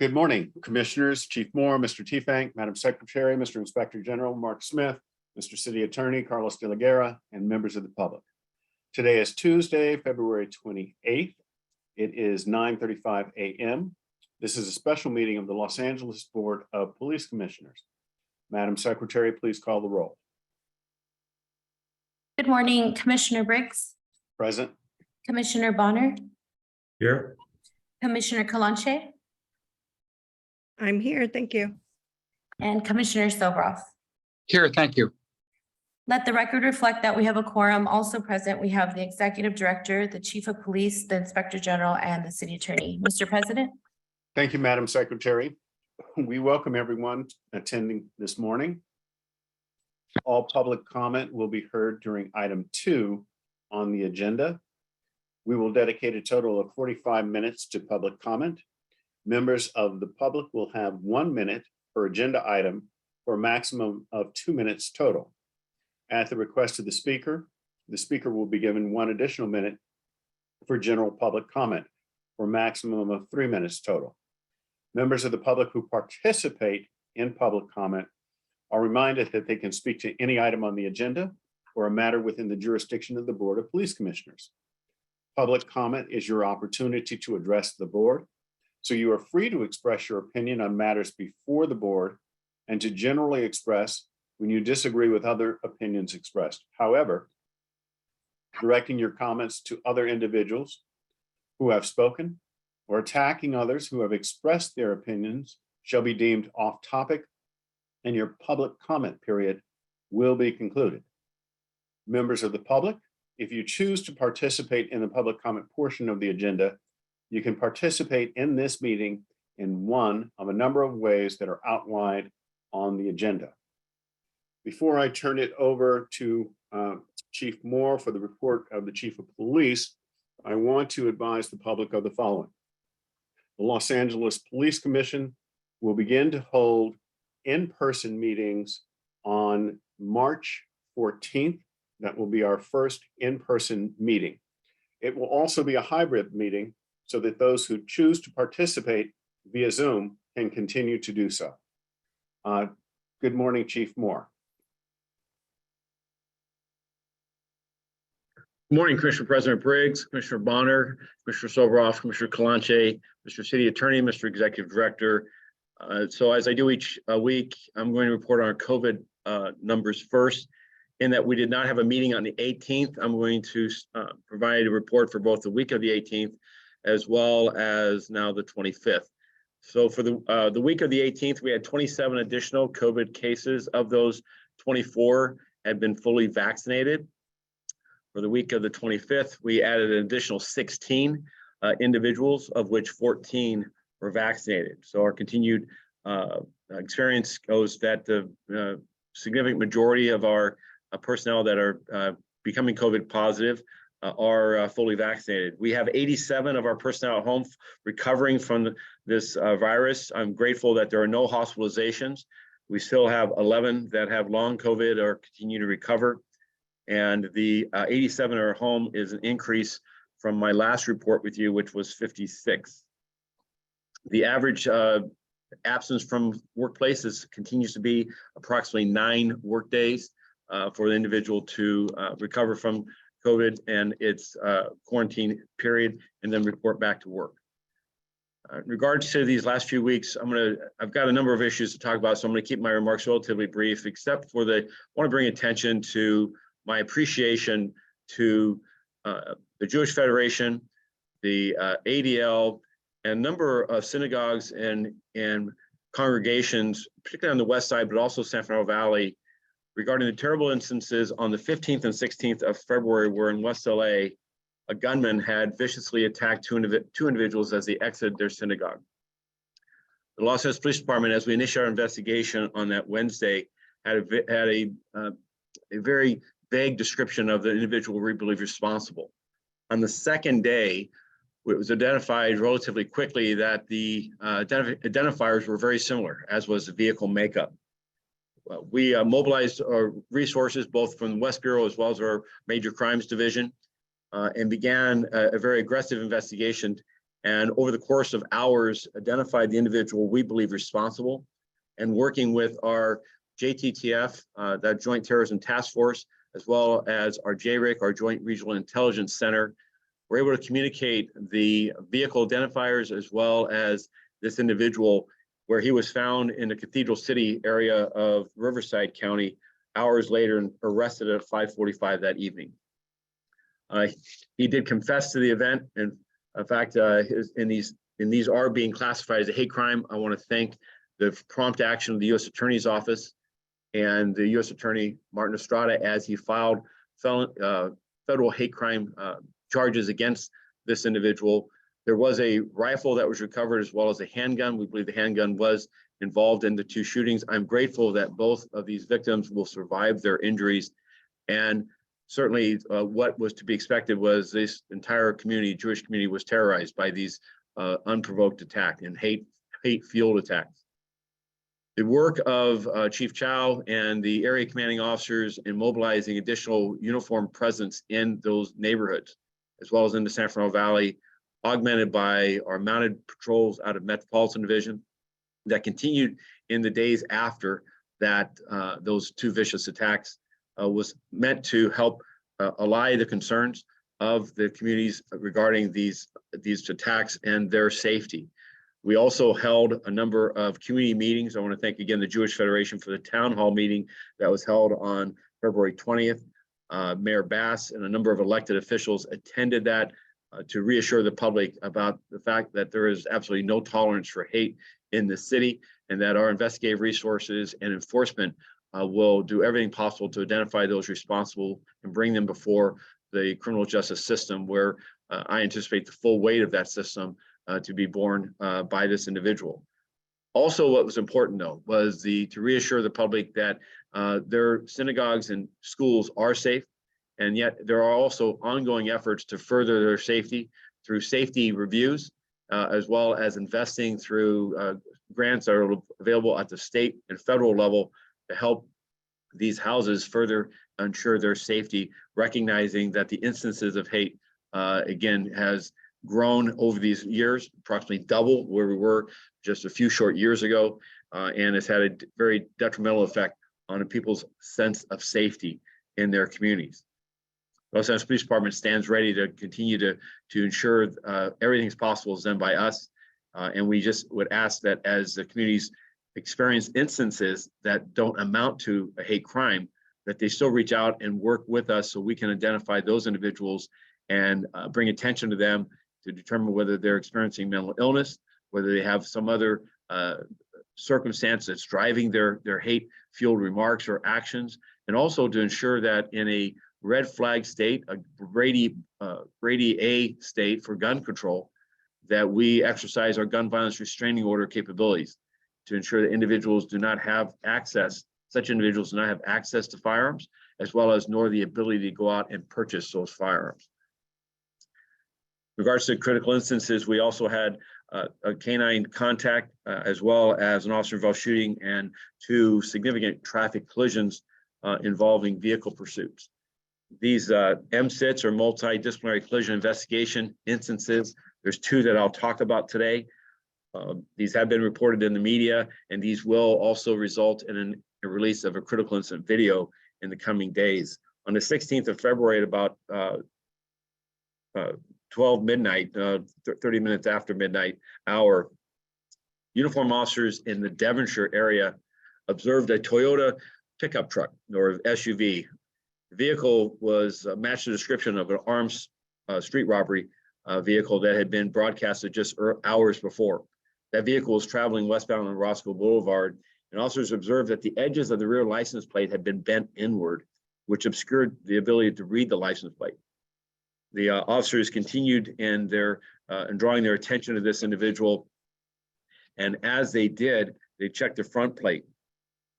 Good morning, Commissioners, Chief Moore, Mr. Teefank, Madam Secretary, Mr. Inspector General, Mark Smith, Mr. City Attorney, Carlos de la Guerra, and members of the public. Today is Tuesday, February 28th. It is 9:35 a.m. This is a special meeting of the Los Angeles Board of Police Commissioners. Madam Secretary, please call the roll. Good morning, Commissioner Briggs. Present. Commissioner Bonner. Here. Commissioner Kalanche. I'm here, thank you. And Commissioner Sobroff. Here, thank you. Let the record reflect that we have a quorum. Also present, we have the Executive Director, the Chief of Police, the Inspector General, and the City Attorney. Mr. President. Thank you, Madam Secretary. We welcome everyone attending this morning. All public comment will be heard during item 2 on the agenda. We will dedicate a total of 45 minutes to public comment. Members of the public will have 1 minute per agenda item for a maximum of 2 minutes total. At the request of the speaker will be given 1 additional minute for general public comment for a maximum of 3 minutes total. Members of the public who participate in public comment are reminded that they can speak to any item on the agenda or a matter within the jurisdiction of the Board of Police Commissioners. Public comment is your opportunity to address the board, so you are free to express your opinion on matters before the board and to generally express when you disagree with other opinions expressed. However, directing your comments to other individuals who have spoken or attacking others who have expressed their opinions shall be deemed off topic, and your public comment period will be concluded. Members of the public, if you choose to participate in the public comment portion of the agenda, you can participate in this meeting in one of a number of ways that are outlined on the agenda. Before I turn it over to Chief Moore for the report of the Chief of Police, I want to advise the public of the following. The Los Angeles Police Commission will begin to hold in-person meetings on March 14th. That will be our first in-person meeting. It will also be a hybrid meeting so that those who choose to participate via Zoom can continue to do so. Good morning, Chief Moore. Good morning, Commissioner President Briggs, Commissioner Bonner, Commissioner Sobroff, Commissioner Kalanche, Mr. City Attorney, Mr. Executive Director. So as I do each week, I'm going to report on our COVID numbers first. In that we did not have a meeting on the 18th, I'm going to provide a report for both the week of the 18th as well as now the 25th. So for the week of the 18th, we had 27 additional COVID cases. Of those, 24 had been fully vaccinated. For the week of the 25th, we added an additional 16 individuals, of which 14 were vaccinated. So our continued experience goes that the significant majority of our personnel that are becoming COVID positive are fully vaccinated. We have 87 of our personnel at home recovering from this virus. I'm grateful that there are no hospitalizations. We still have 11 that have long COVID or continue to recover. And the 87 are home is an increase from my last report with you, which was 56. The average absence from workplaces continues to be approximately 9 work days for the individual to recover from COVID and its quarantine period, and then report back to work. In regards to these last few weeks, I've got a number of issues to talk about, so I'm going to keep my remarks relatively brief, except for I want to bring attention to my appreciation to the Jewish Federation, the ADL, and a number of synagogues and congregations, particularly on the west side, but also San Fernando Valley, regarding the terrible instances on the 15th and 16th of February, where in West LA, a gunman had viciously attacked two individuals as they exited their synagogue. The Los Angeles Police Department, as we initiated our investigation on that Wednesday, had a very vague description of the individual we believe responsible. On the second day, it was identified relatively quickly that the identifiers were very similar, as was the vehicle makeup. We mobilized our resources both from the West Bureau as well as our Major Crimes Division and began a very aggressive investigation and over the course of hours, identified the individual we believe responsible, and working with our JTTF, that Joint Terrorism Task Force, as well as our JRIC, our Joint Regional Intelligence Center, we're able to communicate the vehicle identifiers as well as this individual, where he was found in the Cathedral City area of Riverside County hours later and arrested at 5:45 that evening. He did confess to the event, and in fact, these are being classified as a hate crime. I want to thank the prompt action of the U.S. Attorney's Office and the U.S. Attorney Martin Estrada as he filed federal hate crime charges against this individual. There was a rifle that was recovered as well as a handgun. We believe the handgun was involved in the two shootings. I'm grateful that both of these victims will survive their injuries. And certainly what was to be expected was this entire community, Jewish community, was terrorized by these unprovoked attacks and hate-fueled attacks. The work of Chief Chow and the area commanding officers in mobilizing additional uniformed presence in those neighborhoods, as well as in the San Fernando Valley, augmented by our mounted patrols out of Metropolitan Division that continued in the days after that those two vicious attacks, was meant to help allay the concerns of the communities regarding these attacks and their safety. We also held a number of community meetings. I want to thank again the Jewish Federation for the town hall meeting that was held on February 20th. Mayor Bass and a number of elected officials attended that to reassure the public about the fact that there is absolutely no tolerance for hate in the city, and that our investigative resources and enforcement will do everything possible to identify those responsible and bring them before the criminal justice system, where I anticipate the full weight of that system to be borne by this individual. Also, what was important though was to reassure the public that their synagogues and schools are safe, and yet there are also ongoing efforts to further their safety through safety reviews, as well as investing through grants that are available at the state and federal level to help these houses further ensure their safety, recognizing that the instances of hate, again, has grown over these years, approximately double where we were just a few short years ago, and has had a very detrimental effect on people's sense of safety in their communities. Los Angeles Police Department stands ready to continue to ensure everything's possible is done by us, and we just would ask that as the communities experience instances that don't amount to a hate crime, that they still reach out and work with us so we can identify those individuals and bring attention to them to determine whether they're experiencing mental illness, whether they have some other circumstance that's driving their hate-fueled remarks or actions, and also to ensure that in a red flag state, a Brady A state for gun control, that we exercise our gun violence restraining order capabilities to ensure that individuals do not have access, such individuals do not have access to firearms, as well as nor the ability to go out and purchase those firearms. In regards to critical instances, we also had a canine contact, as well as an officer-involved shooting and 2 significant traffic collisions involving vehicle pursuits. These MSITs or multidisciplinary collision investigation instances, there's 2 that I'll talk about today. These have been reported in the media, and these will also result in a release of a critical incident video in the coming days. On the 16th of February at about 12 midnight, 30 minutes after midnight hour, uniformed officers in the Devonshire area observed a Toyota pickup truck or SUV. The vehicle was matched the description of an armed street robbery vehicle that had been broadcasted just hours before. That vehicle was traveling westbound on Roscoe Boulevard, and officers observed that the edges of the rear license plate had been bent inward, which obscured the ability to read the license plate. The officers continued in drawing their attention to this individual, and as they did, they checked the front plate.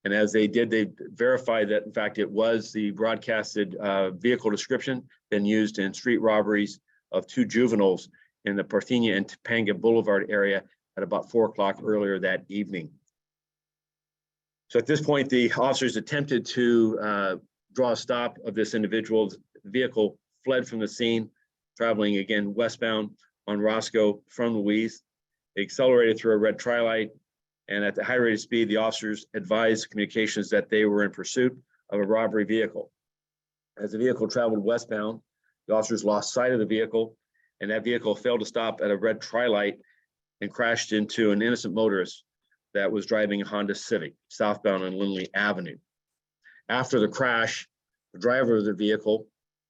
And as they did, they verified that, in fact, it was the broadcasted vehicle description then used in street robberies of 2 juveniles in the Parthenia and Topanga Boulevard area at about 4 o'clock earlier that evening. So at this point, the officers attempted to draw a stop of this individual. The vehicle fled from the scene, traveling again westbound on Roscoe from Louise. They accelerated through a red tri-light, and at the high rate of speed, the officers advised communications that they were in pursuit of a robbery vehicle. As the vehicle traveled westbound, the officers lost sight of the vehicle, and that vehicle failed to stop at a red tri-light and crashed into an innocent motorist that was driving a Honda Civic southbound on Lindley Avenue. After the crash, the driver of the vehicle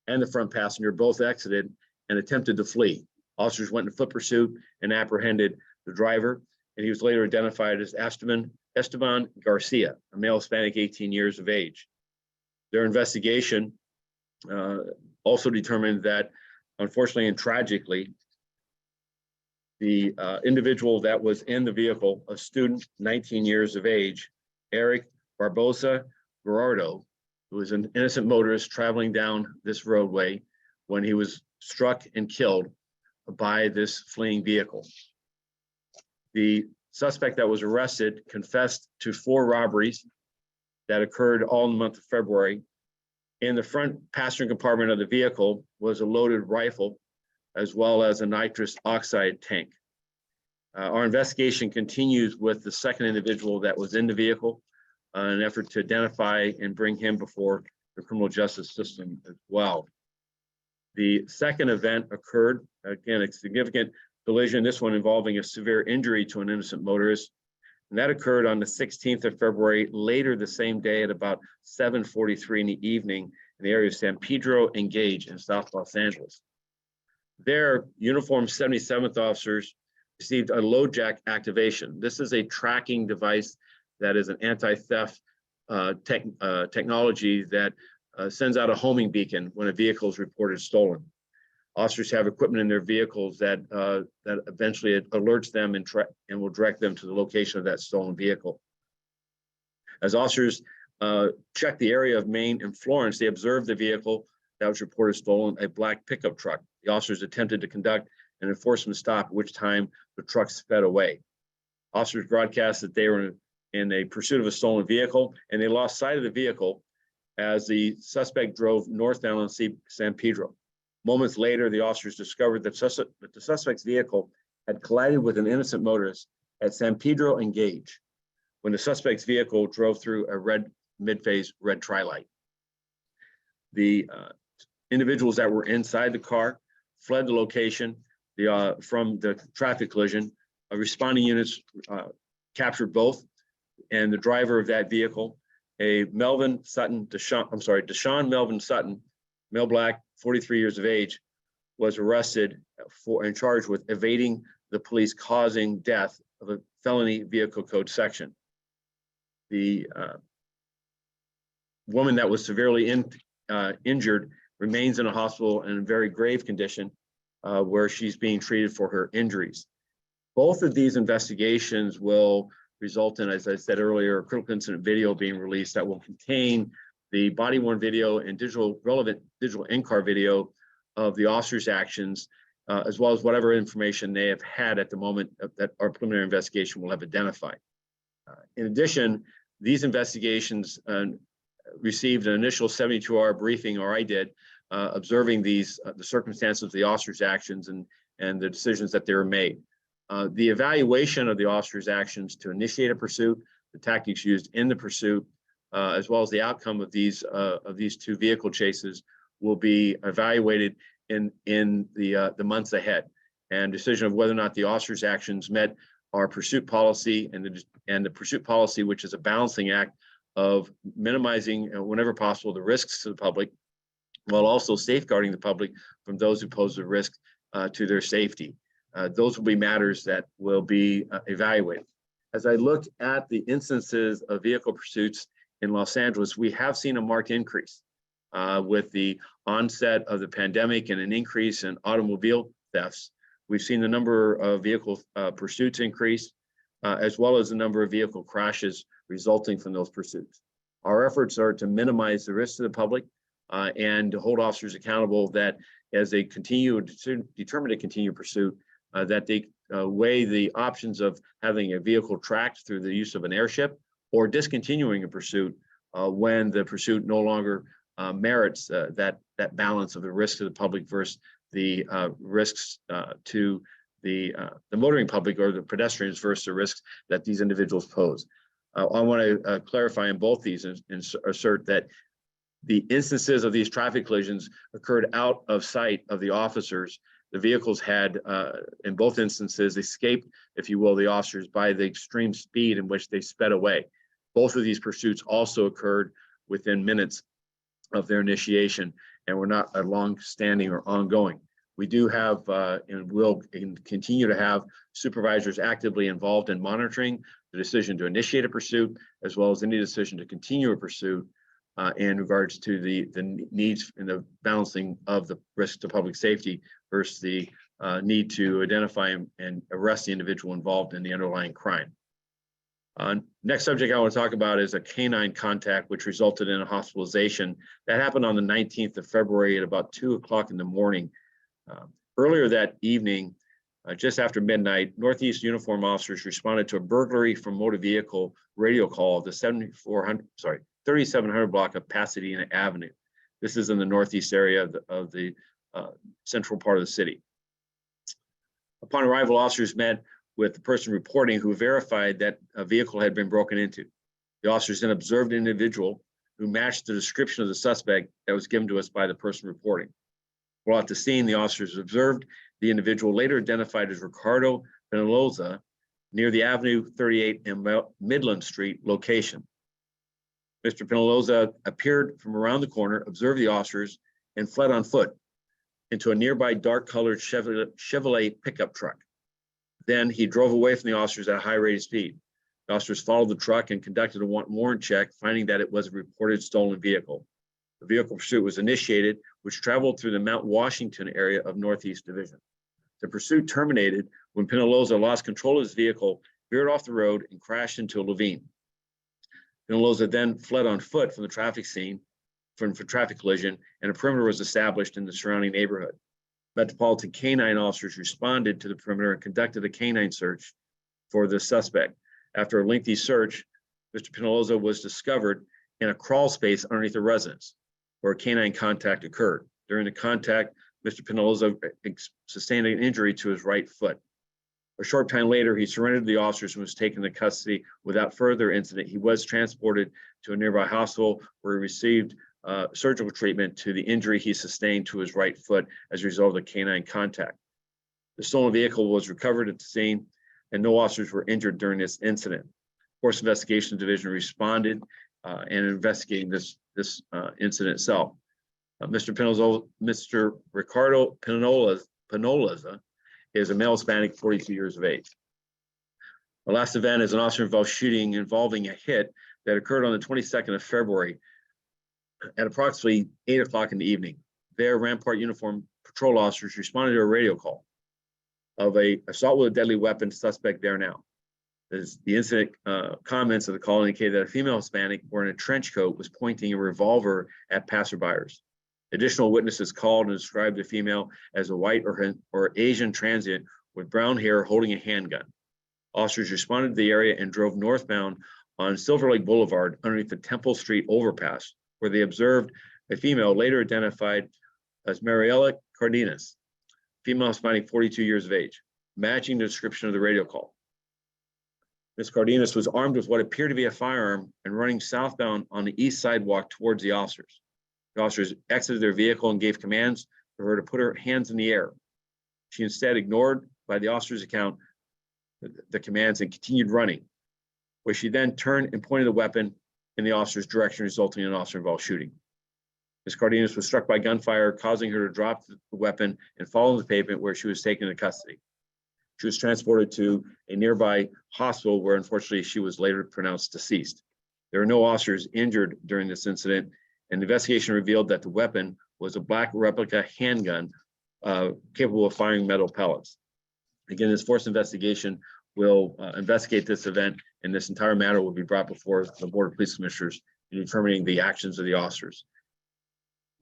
and the front passenger both exited and attempted to flee. Officers went in foot pursuit and apprehended the driver, and he was later identified as Esteban Garcia, a male Hispanic, 18 years of age. Their investigation also determined that, unfortunately and tragically, the individual that was in the vehicle, a student, 19 years of age, Eric Barbosa Gerardo, who was an innocent motorist traveling down this roadway when he was struck and killed by this fleeing vehicle. The suspect that was arrested confessed to 4 robberies that occurred all in the month of February. In the front passenger compartment of the vehicle was a loaded rifle, as well as a nitrous oxide tank. Our investigation continues with the second individual that was in the vehicle, in an effort to identify and bring him before the criminal justice system as well. The second event occurred, again, a significant collision, this one involving a severe injury to an innocent motorist. And that occurred on the 16th of February, later the same day at about 7:43 in the evening in the area of San Pedro and Gage in South Los Angeles. There, uniformed 77th officers received a load jack activation. This is a tracking device that is an anti-theft technology that sends out a homing beacon when a vehicle is reported stolen. Officers have equipment in their vehicles that eventually alerts them and will direct them to the location of that stolen vehicle. As officers checked the area of Maine and Florence, they observed the vehicle that was reported stolen, a black pickup truck. The officers attempted to conduct an enforcement stop, at which time the truck sped away. Officers broadcast that they were in a pursuit of a stolen vehicle, and they lost sight of the vehicle as the suspect drove northbound on San Pedro. Moments later, the officers discovered that the suspect's vehicle had collided with an innocent motorist at San Pedro and Gage when the suspect's vehicle drove through a red mid-phase red tri-light. The individuals that were inside the car fled the location from the traffic collision. Responding units captured both, and the driver of that vehicle, a Deshaun Melvin Sutton, male black, 43 years of age, was arrested and charged with evading the police, causing death of a felony vehicle code section. The woman that was severely injured remains in a hospital in a very grave condition where she's being treated for her injuries. Both of these investigations will result in, as I said earlier, a critical incident video being released that will contain the body-worn video and relevant digital in-car video of the officers' actions, as well as whatever information they have had at the moment that our preliminary investigation will have identified. In addition, these investigations received an initial 72-hour briefing, or I did, observing the circumstances of the officers' actions and the decisions that they were made. The evaluation of the officers' actions to initiate a pursuit, the tactics used in the pursuit, as well as the outcome of these 2 vehicle chases will be evaluated in the months ahead. And decision of whether or not the officers' actions met our pursuit policy and the pursuit policy, which is a balancing act of minimizing, whenever possible, the risks to the public, while also safeguarding the public from those who pose a risk to their safety. Those will be matters that will be evaluated. As I look at the instances of vehicle pursuits in Los Angeles, we have seen a marked increase with the onset of the pandemic and an increase in automobile thefts. We've seen the number of vehicle pursuits increase, as well as the number of vehicle crashes resulting from those pursuits. Our efforts are to minimize the risk to the public and to hold officers accountable that as they determine to continue pursuit, that they weigh the options of having a vehicle tracked through the use of an airship or discontinuing a pursuit when the pursuit no longer merits that balance of the risk to the public versus the risks to the motoring public or the pedestrians versus the risks that these individuals pose. I want to clarify in both these and assert that the instances of these traffic collisions occurred out of sight of the officers. The vehicles had, in both instances, escaped, if you will, the officers by the extreme speed in which they sped away. Both of these pursuits also occurred within minutes of their initiation and were not long-standing or ongoing. We do have and will continue to have supervisors actively involved in monitoring the decision to initiate a pursuit, as well as any decision to continue a pursuit in regards to the needs and the balancing of the risk to public safety versus the need to identify and arrest the individual involved in the underlying crime. Next subject I want to talk about is a canine contact, which resulted in a hospitalization. That happened on the 19th of February at about 2 o'clock in the morning. Earlier that evening, just after midnight, Northeast uniform officers responded to a burglary from motor vehicle radio call of the 3700 block of Pasadena Avenue. This is in the northeast area of the central part of the city. Upon arrival, officers met with the person reporting, who verified that a vehicle had been broken into. The officers then observed an individual who matched the description of the suspect that was given to us by the person reporting. While at the scene, the officers observed the individual, later identified as Ricardo Penaloza, near the Avenue 38 and Midland Street location. Mr. Penaloza appeared from around the corner, observed the officers, and fled on foot into a nearby dark-colored Chevrolet pickup truck. Then he drove away from the officers at a high rate of speed. The officers followed the truck and conducted a warrant check, finding that it was a reported stolen vehicle. The vehicle pursuit was initiated, which traveled through the Mount Washington area of Northeast Division. The pursuit terminated when Penaloza lost control of his vehicle, veered off the road, and crashed into a ravine. Penaloza then fled on foot from the traffic scene for traffic collision, and a perimeter was established in the surrounding neighborhood. Metropolitan Canine officers responded to the perimeter and conducted a canine search for the suspect. After a lengthy search, Mr. Penaloza was discovered in a crawl space underneath the residence, where a canine contact occurred. During the contact, Mr. Penaloza sustained an injury to his right foot. A short time later, he surrendered to the officers and was taken into custody without further incident. He was transported to a nearby hospital where he received surgical treatment to the injury he sustained to his right foot as a result of the canine contact. The stolen vehicle was recovered at the scene, and no officers were injured during this incident. Force Investigations Division responded and investigating this incident itself. Mr. Ricardo Penaloza is a male Hispanic, 42 years of age. The last event is an officer-involved shooting involving a hit that occurred on the 22nd of February at approximately 8 o'clock in the evening. There, Rampart uniform patrol officers responded to a radio call of a assault with a deadly weapon suspect there now. As the incident comments of the call indicated that a female Hispanic wearing a trench coat was pointing a revolver at passerbyers. Additional witnesses called and described the female as a white or Asian transient with brown hair holding a handgun. Officers responded to the area and drove northbound on Silver Lake Boulevard underneath the Temple Street overpass, where they observed a female later identified as Mariela Cardenas, female Hispanic, 42 years of age, matching the description of the radio call. Ms. Cardenas was armed with what appeared to be a firearm and running southbound on the east sidewalk towards the officers. The officers exited their vehicle and gave commands for her to put her hands in the air. She instead ignored, by the officer's account, the commands and continued running, where she then turned and pointed the weapon in the officer's direction, resulting in an officer-involved shooting. Ms. Cardenas was struck by gunfire, causing her to drop the weapon and fall on the pavement, where she was taken into custody. She was transported to a nearby hospital, where unfortunately she was later pronounced deceased. There were no officers injured during this incident, and the investigation revealed that the weapon was a black replica handgun capable of firing metal pellets. Again, this force investigation will investigate this event, and this entire matter will be brought before the Board of Police Commissioners in determining the actions of the officers.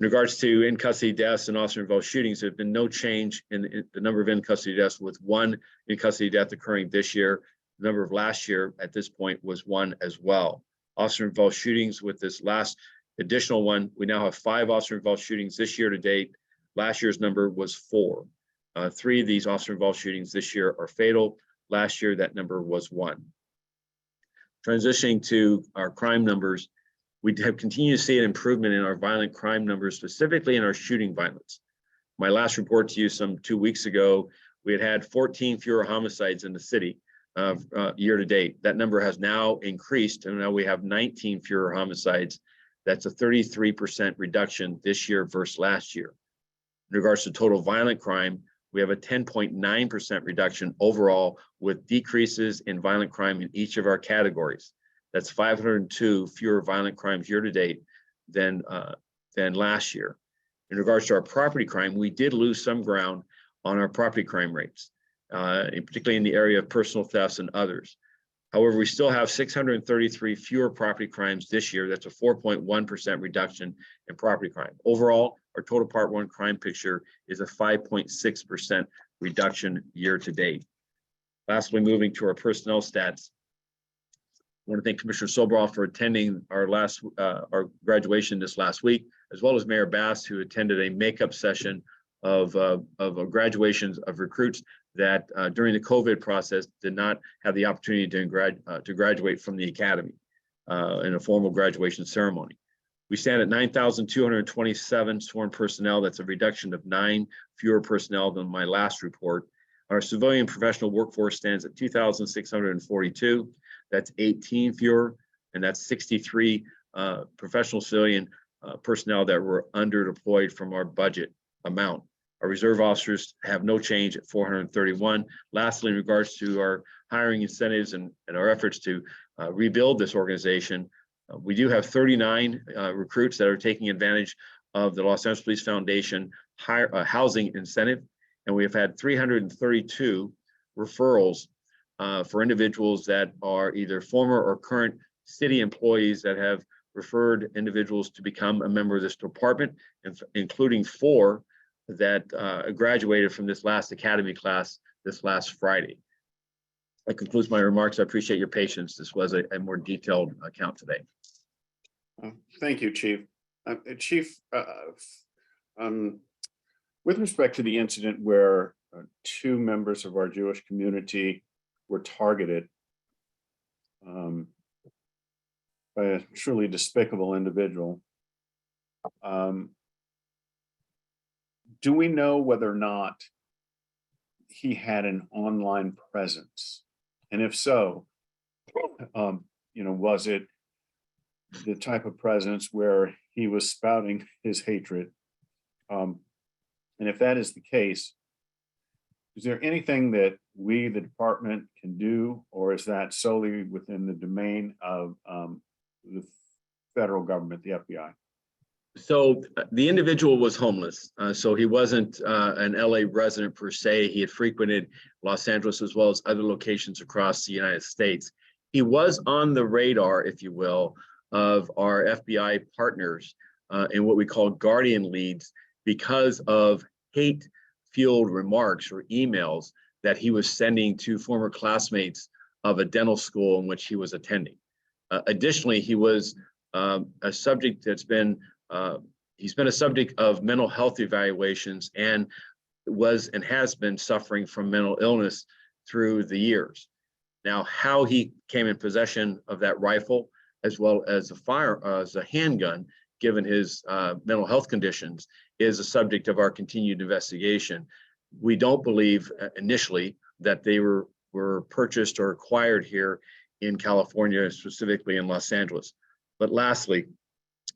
In regards to in-custody deaths and officer-involved shootings, there have been no change in the number of in-custody deaths, with one in-custody death occurring this year. The number of last year at this point was one as well. Officer-involved shootings, with this last additional one, we now have 5 officer-involved shootings this year to date, Last year's number was 4. 3 of these officer-involved shootings this year are fatal. Last year, that number was 1. Transitioning to our crime numbers, we have continued to see an improvement in our violent crime numbers, specifically in our shooting violence. My last report to you some 2 weeks ago, we had 14 fewer homicides in the city year to date. That number has now increased, and now we have 19 fewer homicides. That's a 33% reduction this year versus last year. In regards to total violent crime, we have a 10.9% reduction overall, with decreases in violent crime in each of our categories. That's 502 fewer violent crimes year to date than last year. In regards to our property crime, we did lose some ground on our property crime rates, particularly in the area of personal thefts and others. However, we still have 633 fewer property crimes this year. That's a 4.1% reduction in property crime. Overall, our total Part 1 crime picture is a 5.6% reduction year to date. Lastly, moving to our personnel stats, I want to thank Commissioner Sobroff for attending our graduation this last week, as well as Mayor Bass, who attended a makeup session of graduations of recruits that during the COVID process did not have the opportunity to graduate from the academy in a formal graduation ceremony. We stand at 9,227 sworn personnel. That's a reduction of 9 fewer personnel than my last report. Our civilian professional workforce stands at 2,642. That's 18 fewer, and that's 63 professional civilian personnel that were under deployed from our budget amount. Our reserve officers have no change at 431. Lastly, in regards to our hiring incentives and our efforts to rebuild this organization, we do have 39 recruits that are taking advantage of the Los Angeles Police Foundation housing incentive, and we have had 332 referrals for individuals that are either former or current city employees that have referred individuals to become a member of this department, including 4 that graduated from this last academy class this last Friday. That concludes my remarks. I appreciate your patience. This was a more detailed account today. Thank you, Chief. Chief, with respect to the incident where 2 members of our Jewish community were targeted by a truly despicable individual, do we know whether or not he had an online presence? And if so, was it the type of presence where he was spouting his hatred? And if that is the case, is there anything that we, the department, can do, or is that solely within the domain of the federal government, the FBI? So the individual was homeless. So he wasn't an LA resident per se. He had frequented Los Angeles as well as other locations across the United States. He was on the radar, if you will, of our FBI partners in what we call guardian leads because of hate-fueled remarks or emails that he was sending to former classmates of a dental school in which he was attending. Additionally, he was a subject that's been he's been a subject of mental health evaluations and was and has been suffering from mental illness through the years. Now, how he came in possession of that rifle, as well as a handgun, given his mental health conditions, is a subject of our continued investigation. We don't believe initially that they were purchased or acquired here in California, specifically in Los Angeles. But lastly,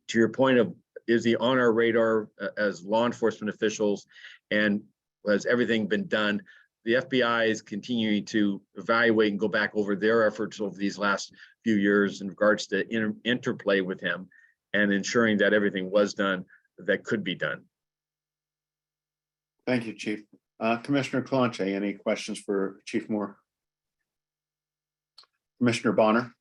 to your point of, is he on our radar as law enforcement officials, and has everything been done? The FBI is continuing to evaluate and go back over their efforts over these last few years in regards to interplay with him and ensuring that everything was done that could be done. Thank you, Chief. Commissioner Calanche, any questions for Chief Moore? Commissioner Bonner?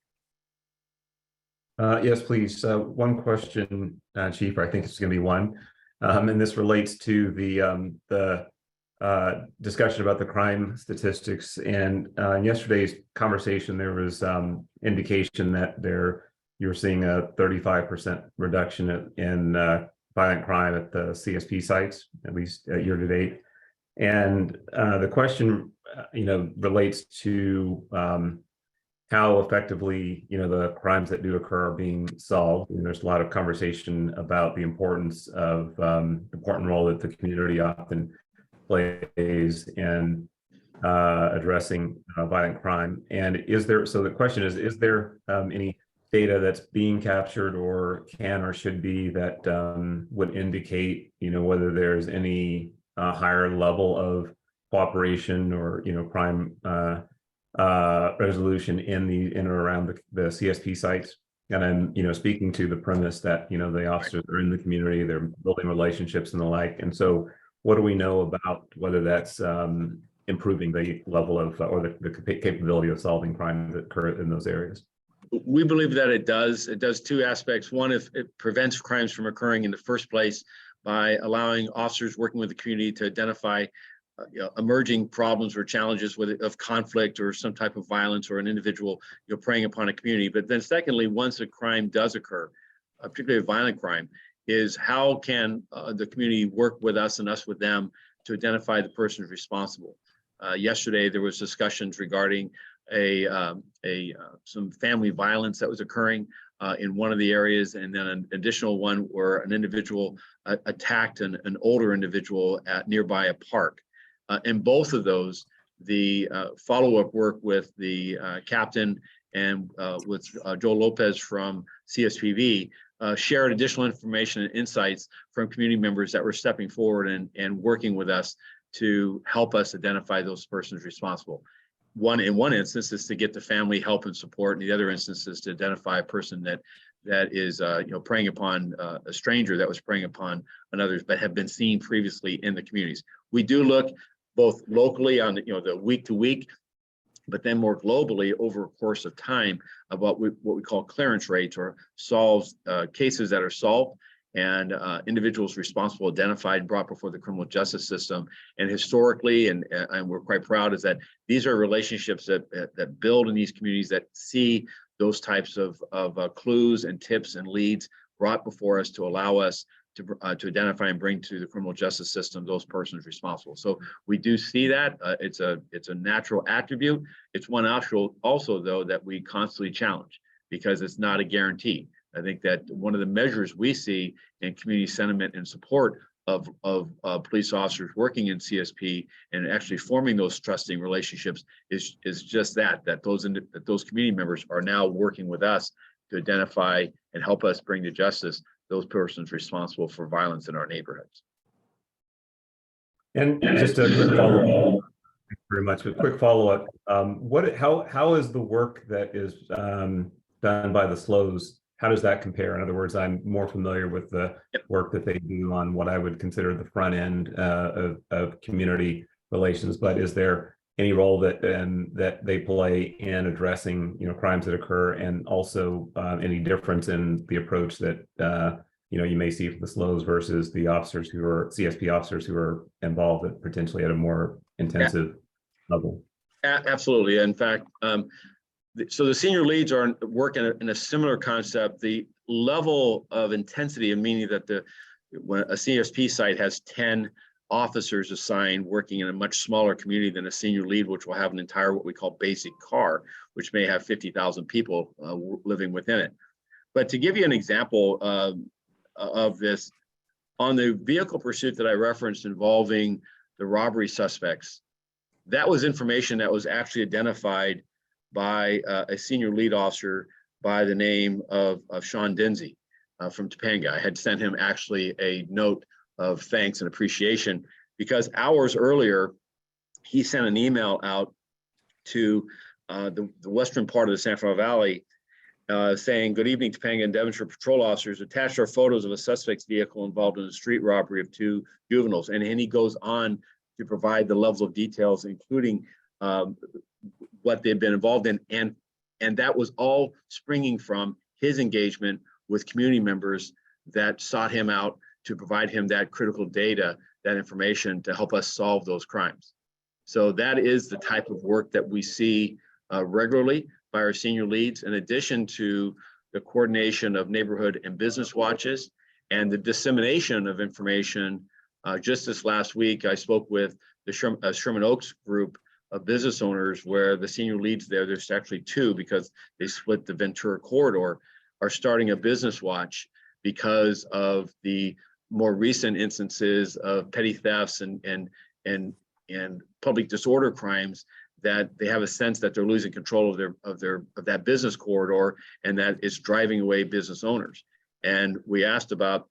Yes, please. One question, Chief, I think it's going to be one, and this relates to the discussion about the crime statistics. And in yesterday's conversation, there was indication that you were seeing a 35% reduction in violent crime at the CSP sites, at least year to date. And the question, relates to how effectively, the crimes that do occur are being solved. And there's a lot of conversation about the importance of important role that the community often plays in addressing violent crime. And so the question is there any data that's being captured or can or should be that would indicate, whether there's any higher level of cooperation or, crime resolution in or around the CSP sites? And I'm, speaking to the premise that, the officers are in the community, they're building relationships and the like. And so what do we know about whether that's improving the level of or the capability of solving crimes that occur in those areas? We believe that it does. It does two aspects. One, if it prevents crimes from occurring in the first place by allowing officers working with the community to identify emerging problems or challenges of conflict or some type of violence or an individual preying upon a community. But then secondly, once a crime does occur, particularly a violent crime, is how can the community work with us and us with them to identify the persons responsible. Yesterday, there was discussions regarding some family violence that was occurring in one of the areas, and then an additional one where an individual attacked an older individual at nearby a park. In both of those, the follow-up work with the captain and with Joel Lopez from CSPV shared additional information and insights from community members that were stepping forward and working with us to help us identify those persons responsible. In one instance is to get the family help and support, and the other instance is to identify a person that is preying upon a stranger that was preying upon others, but have been seen previously in the communities. We do look both locally on the week to week, but then more globally over a course of time about what we call clearance rates, or solves cases that are solved and individuals responsible identified, brought before the criminal justice system. And historically, and we're quite proud, is that these are relationships that build in these communities that see those types of clues and tips and leads brought before us to allow us to identify and bring to the criminal justice system those persons responsible. So we do see that. It's a natural attribute. It's one also though that we constantly challenge, because it's not a guarantee. I think that one of the measures we see in community sentiment and support of police officers working in CSP and actually forming those trusting relationships is just that those community members are now working with us to identify and help us bring to justice those persons responsible for violence in our neighborhoods. And just a quick follow-up. Thank you very much. A quick follow-up. How is the work that is done by the SLOs? How does that compare? In other words, I'm more familiar with the work that they do on what I would consider the front end of community relations, but is there any role that they play in addressing crimes that occur, and also any difference in the approach that you may see from the SLOs versus the officers who are CSP officers who are involved potentially at a more intensive level? Absolutely. In fact, so the senior leads are working in a similar concept. The level of intensity, meaning that when a CSP site has 10 officers assigned working in a much smaller community than a senior lead, which will have an entire what we call basic CAR, which may have 50,000 people living within it. But to give you an example of this, on the vehicle pursuit that I referenced involving the robbery suspects, that was information that was actually identified by a senior lead officer by the name of Sean Dinsey from Topanga. I had sent him actually a note of thanks and appreciation, because hours earlier, he sent an email out to the western part of the San Fernando Valley saying, "Good evening, Topanga and Devonshire patrol officers. Attached are photos of a suspect's vehicle involved in a street robbery of 2 juveniles." And he goes on to provide the levels of details, including what they've been involved in. And that was all springing from his engagement with community members that sought him out to provide him that critical data, that information to help us solve those crimes. So that is the type of work that we see regularly by our senior leads, in addition to the coordination of neighborhood and business watches and the dissemination of information. Just this last week, I spoke with the Sherman Oaks group of business owners where the senior leads there's actually two because they split the Ventura corridor, are starting a business watch because of the more recent instances of petty thefts and public disorder crimes, that they have a sense that they're losing control of that business corridor, and that it's driving away business owners. And we asked about,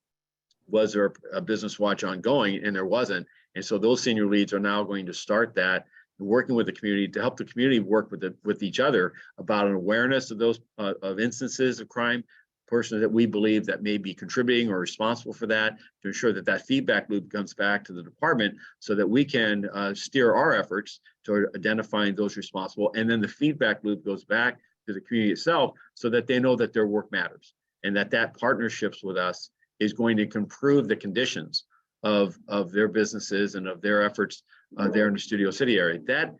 was there a business watch ongoing, and there wasn't. And so those senior leads are now going to start that, working with the community to help the community work with each other about an awareness of those of instances of crime, persons that we believe that may be contributing or responsible for that, to ensure that that feedback loop comes back to the department so that we can steer our efforts toward identifying those responsible. And then the feedback loop goes back to the community itself so that they know that their work matters, and that partnerships with us is going to improve the conditions of their businesses and of their efforts there in the Studio City area. That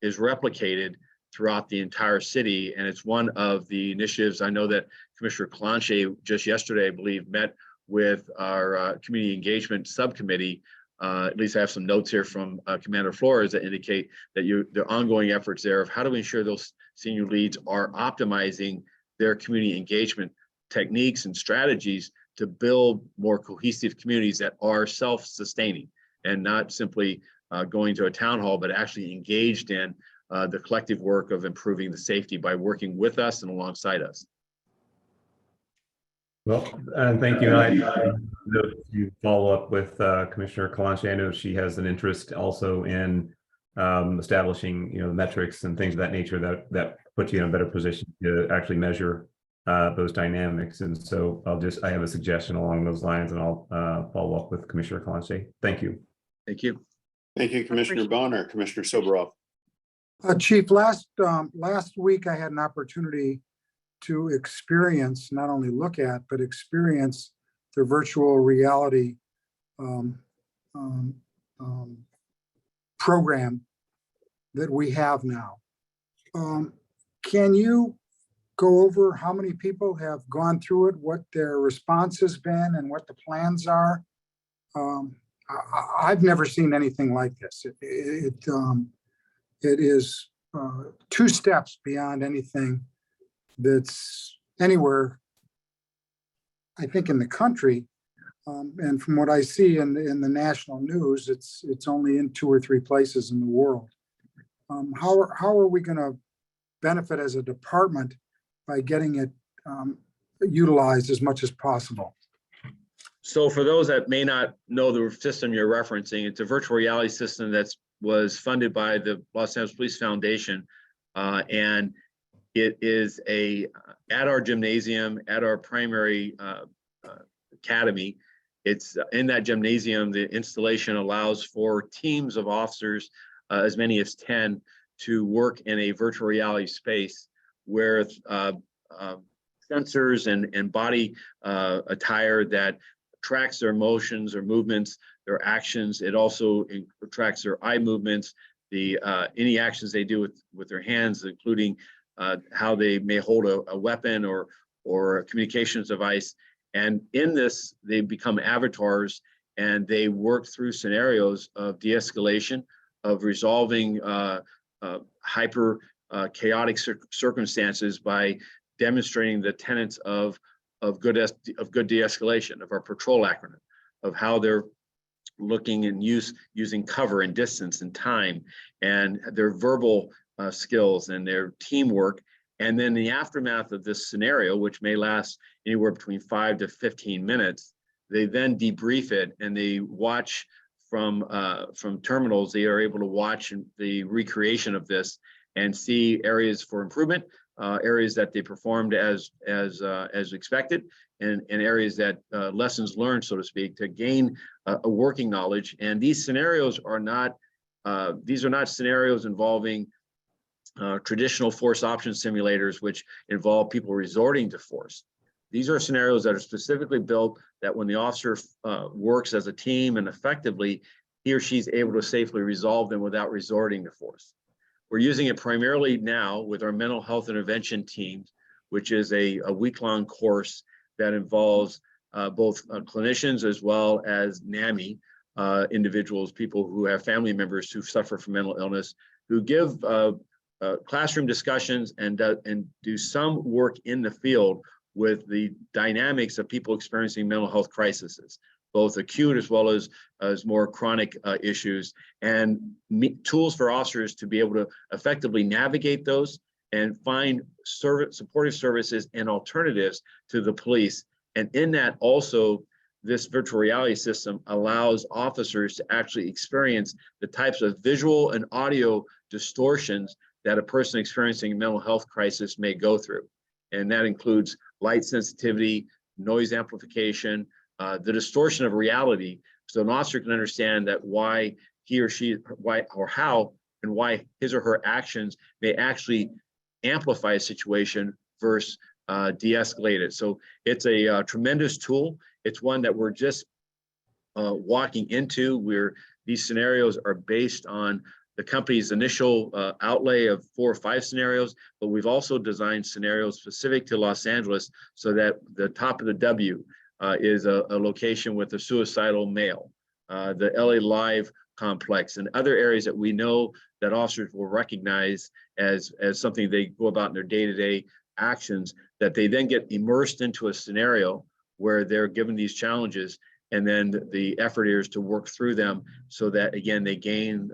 is replicated throughout the entire city, and it's one of the initiatives. I know that Commissioner Kalanche just yesterday, I believe, met with our community engagement subcommittee. At least I have some notes here from Commander Flores that indicate that the ongoing efforts there of how do we ensure those senior leads are optimizing their community engagement techniques and strategies to build more cohesive communities that are self-sustaining and not simply going to a town hall, but actually engaged in the collective work of improving the safety by working with us and alongside us. Well, and thank you. I know you follow up with Commissioner Kalanche. I know she has an interest also in establishing, metrics and things of that nature that put you in a better position to actually measure those dynamics. And so I have a suggestion along those lines, and I'll follow up with Commissioner Kalanche. Thank you. Thank you. Thank you, Commissioner Bonner. Commissioner Soboroff. Chief, last week I had an opportunity to experience, not only look at, but experience the virtual reality program that we have now. Can you go over how many people have gone through it, what their response has been, and what the plans are? I've never seen anything like this. It is 2 steps beyond anything that's anywhere, I think, in the country. And from what I see in the national news, it's only in 2 or 3 places in the world. How are we going to benefit as a department by getting it utilized as much as possible? So for those that may not know the system you're referencing, it's a virtual reality system that was funded by the Los Angeles Police Foundation. And it is at our gymnasium, at our primary academy. It's in that gymnasium, the installation allows for teams of officers, as many as 10, to work in a virtual reality space where sensors and body attire that tracks their motions or movements, their actions. It also tracks their eye movements, any actions they do with their hands, including how they may hold a weapon or a communications device. And in this, they become avatars, and they work through scenarios of de-escalation, of resolving hyper chaotic circumstances by demonstrating the tenets of good de-escalation, of our patrol acronym, of how they're looking and using cover and distance and time, and their verbal skills and their teamwork. And then the aftermath of this scenario, which may last anywhere between 5 to 15 minutes, they then debrief it, and they watch from terminals. They are able to watch the recreation of this and see areas for improvement, areas that they performed as expected, and areas that lessons learned, so to speak, to gain a working knowledge. And these scenarios are not scenarios involving traditional force option simulators, which involve people resorting to force. These are scenarios that are specifically built that when the officer works as a team and effectively, he or she's able to safely resolve them without resorting to force. We're using it primarily now with our mental health intervention teams, which is a week-long course that involves both clinicians as well as NAMI individuals, people who have family members who suffer from mental illness, who give classroom discussions and do some work in the field with the dynamics of people experiencing mental health crises, both acute as well as more chronic issues, and tools for officers to be able to effectively navigate those and find supportive services and alternatives to the police. And in that also, this virtual reality system allows officers to actually experience the types of visual and audio distortions that a person experiencing a mental health crisis may go through. And that includes light sensitivity, noise amplification, the distortion of reality. So an officer can understand that why he or she, why or how, and why his or her actions may actually amplify a situation versus de-escalate it. So it's a tremendous tool. It's one that we're just walking into, where these scenarios are based on the company's initial outlay of 4 or 5 scenarios, but we've also designed scenarios specific to Los Angeles so that the top of the W is a location with a suicidal male, the LA Live complex, and other areas that we know that officers will recognize as something they go about in their day-to-day actions, that they then get immersed into a scenario where they're given these challenges, and then the effort is to work through them so that, again, they gain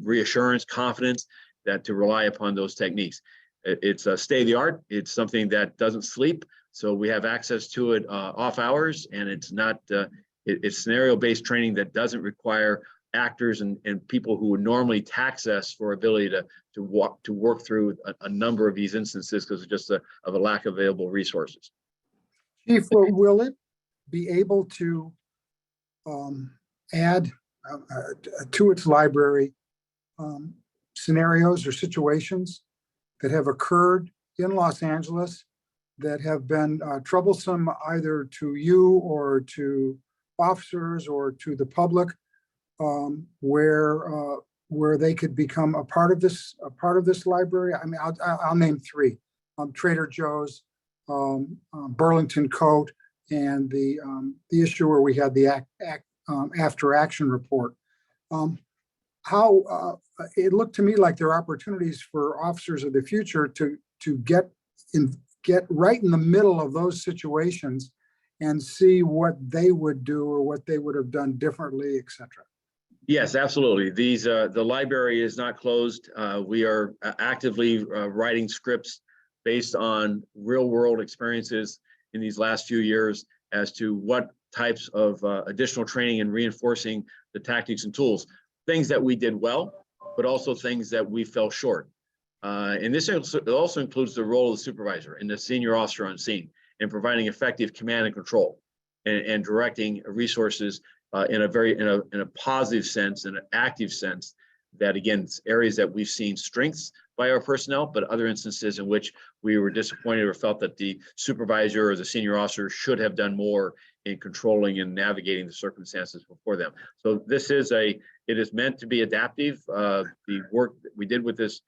reassurance, confidence, that to rely upon those techniques. It's a state of the art. It's something that doesn't sleep, so we have access to it off hours, and it's not it's scenario-based training that doesn't require actors and people who would normally tax us for ability to work through a number of these instances because of just of a lack of available resources. Chief, will it be able to add to its library scenarios or situations that have occurred in Los Angeles that have been troublesome either to you or to officers or to the public, where they could become a part of this library? I mean, I'll name 3: Trader Joe's, Burlington Coat, and the issue where we had the after action report. How it looked to me like there are opportunities for officers of the future to get right in the middle of those situations and see what they would do or what they would have done differently, et cetera. Yes, absolutely. These the library is not closed. We are actively writing scripts based on real world experiences in these last few years as to what types of additional training and reinforcing the tactics and tools, things that we did well, but also things that we fell short. And this also includes the role of the supervisor and the senior officer on scene in providing effective command and control and directing resources in a positive sense, in an active sense, that again, areas that we've seen strengths by our personnel, but other instances in which we were disappointed or felt that the supervisor or the senior officer should have done more in controlling and navigating the circumstances before them. So it is meant to be adaptive. The work that we did with this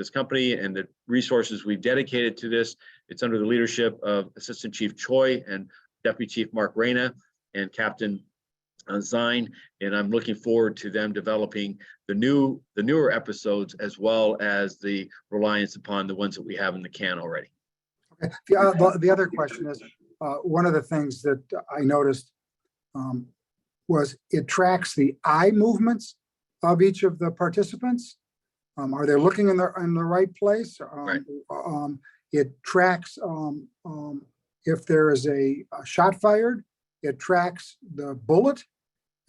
company and the resources we've dedicated to this, it's under the leadership of Assistant Chief Choi and Deputy Chief Mark Reyna and Captain Zine, and I'm looking forward to them developing the newer episodes as well as the reliance upon the ones that we have in the can already. Okay. The other question is, one of the things that I noticed was it tracks the eye movements of each of the participants. Are they looking in the right place? Right. It tracks if there is a shot fired. It tracks the bullet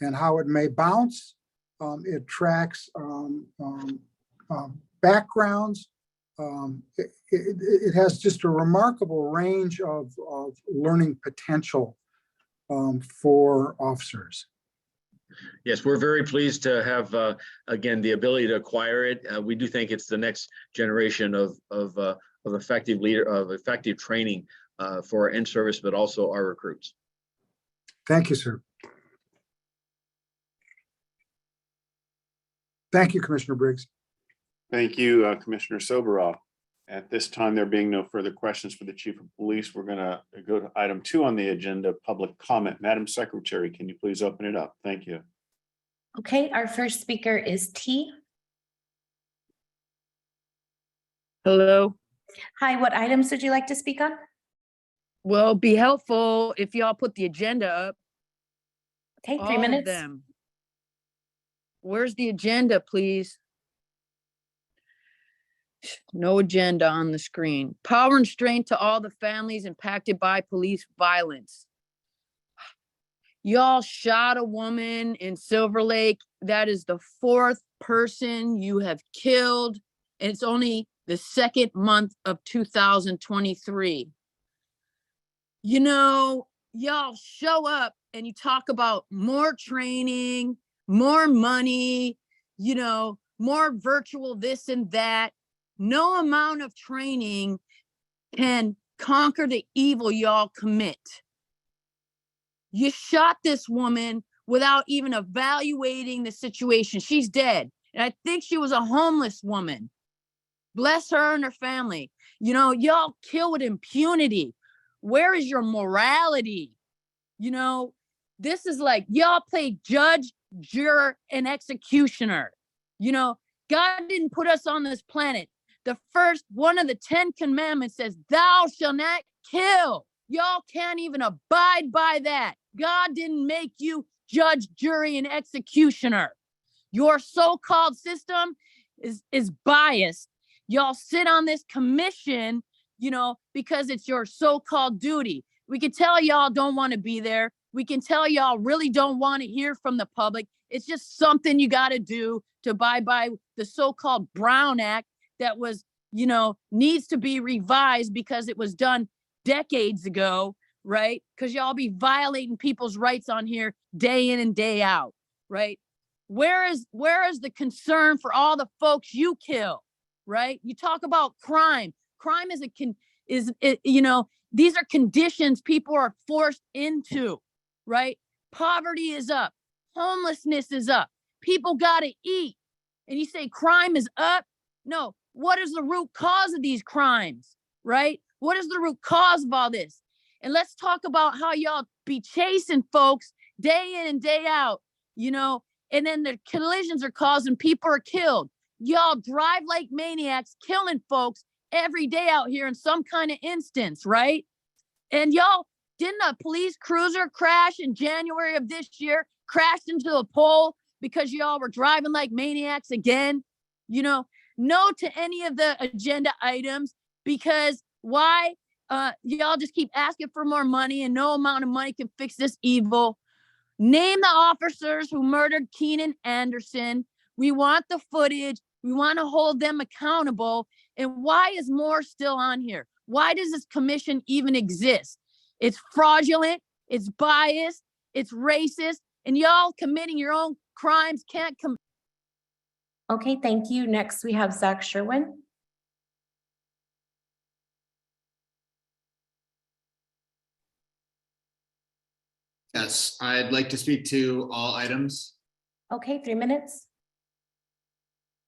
and how it may bounce. It tracks backgrounds. It has just a remarkable range of learning potential for officers. Yes, we're very pleased to have, again, the ability to acquire it. We do think it's the next generation of effective training for our in-service, but also our recruits. Thank you, sir. Thank you, Commissioner Briggs. Thank you, Commissioner Soboroff. At this time, there being no further questions for the chief of police, we're going to go to item 2 on the agenda, public comment. Madam Secretary, can you please open it up? Thank you. Okay, our first speaker is T. Hello. Hi, what items would you like to speak on? Well, be helpful if y'all put the agenda up, Okay, 3 all of minutes. them. Where's the agenda, please? No agenda on the screen. Power and strength to all the families impacted by police violence. Y'all shot a woman in Silver Lake. That is the 4th person you have killed. And it's only the 2nd month of 2023. You know, y'all show up and you talk about more training, more money, you know, more virtual this and that. No amount of training can conquer the evil y'all commit. You shot this woman without even evaluating the situation. She's dead. And I think she was a homeless woman. Bless her and her family. You know, y'all kill with impunity. Where is your morality? You know, this is like y'all play judge, juror, and executioner. You know, God didn't put us on this planet. The first one of the 10 commandments says, thou shalt not kill. Y'all can't even abide by that. God didn't make you judge, jury, and executioner. Your so-called system is biased. Y'all sit on this commission, you know, because it's your so-called duty. We can tell y'all don't want to be there. We can tell y'all really don't want to hear from the public. It's just something you got to do to abide by the so-called Brown Act that was, you know, needs to be revised because it was done decades ago, right? Because y'all be violating people's rights on here day in and day out, right? Where is the concern for all the folks you kill, right? You talk about crime. Crime you know, these are conditions people are forced into, right? Poverty is up. Homelessness is up. People got to eat. And you say crime is up? No. What is the root cause of these crimes, right? What is the root cause of all this? And let's talk about how y'all be chasing folks day in and day out, you know, and then the collisions are caused and people are killed. Y'all drive like maniacs, killing folks every day out here in some kind of instance, right? And y'all, didn't a police cruiser crash in January of this year, crashed into a pole because y'all were driving like maniacs again? You know, no to any of the agenda items, because why? Y'all just keep asking for more money and no amount of money can fix this evil. Name the officers who murdered Keenan Anderson. We want the footage. We want to hold them accountable. And why is more still on here? Why does this commission even exist? It's fraudulent, it's biased, it's racist, and y'all committing your own crimes can't come. Okay, thank you. Next, we have Zach Sherwin. Yes, I'd like to speak to all items. Okay, 3 minutes.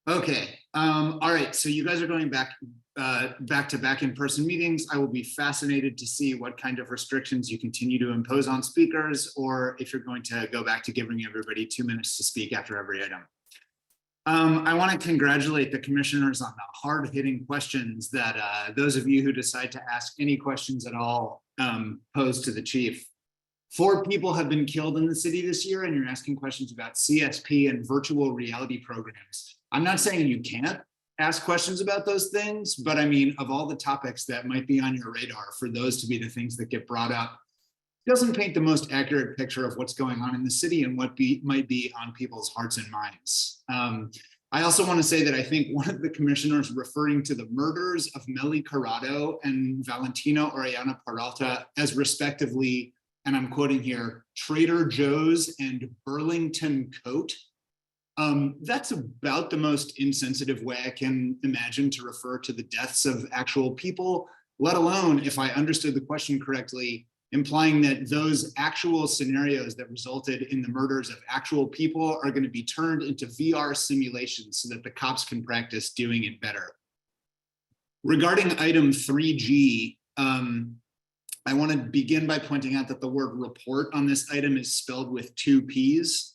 Okay, all right, so you guys are going back to back in-person meetings. I will be fascinated to see what kind of restrictions you continue to impose on speakers, or if you're going to go back to giving everybody 2 minutes to speak after every item. I want to congratulate the commissioners on the hard-hitting questions that those of you who decide to ask any questions at all pose to the chief. 4 people have been killed in the city this year, and you're asking questions about CSP and virtual reality programs. I'm not saying you can't ask questions about those things, but I mean, of all the topics that might be on your radar, for those to be the things that get brought up, doesn't paint the most accurate picture of what's going on in the city and what might be on people's hearts and minds. I also want to say that I think one of the commissioners referring to the murders of Meli Corrado and Valentino Oriana Peralta as respectively, and I'm quoting here, Trader Joe's and Burlington Coat. That's about the most insensitive way I can imagine to refer to the deaths of actual people, let alone, if I understood the question correctly, implying that those actual scenarios that resulted in the murders of actual people are going to be turned into VR simulations so that the cops can practice doing it better. Regarding item 3G, I want to begin by pointing out that the word report on this item is spelled with 2 P's.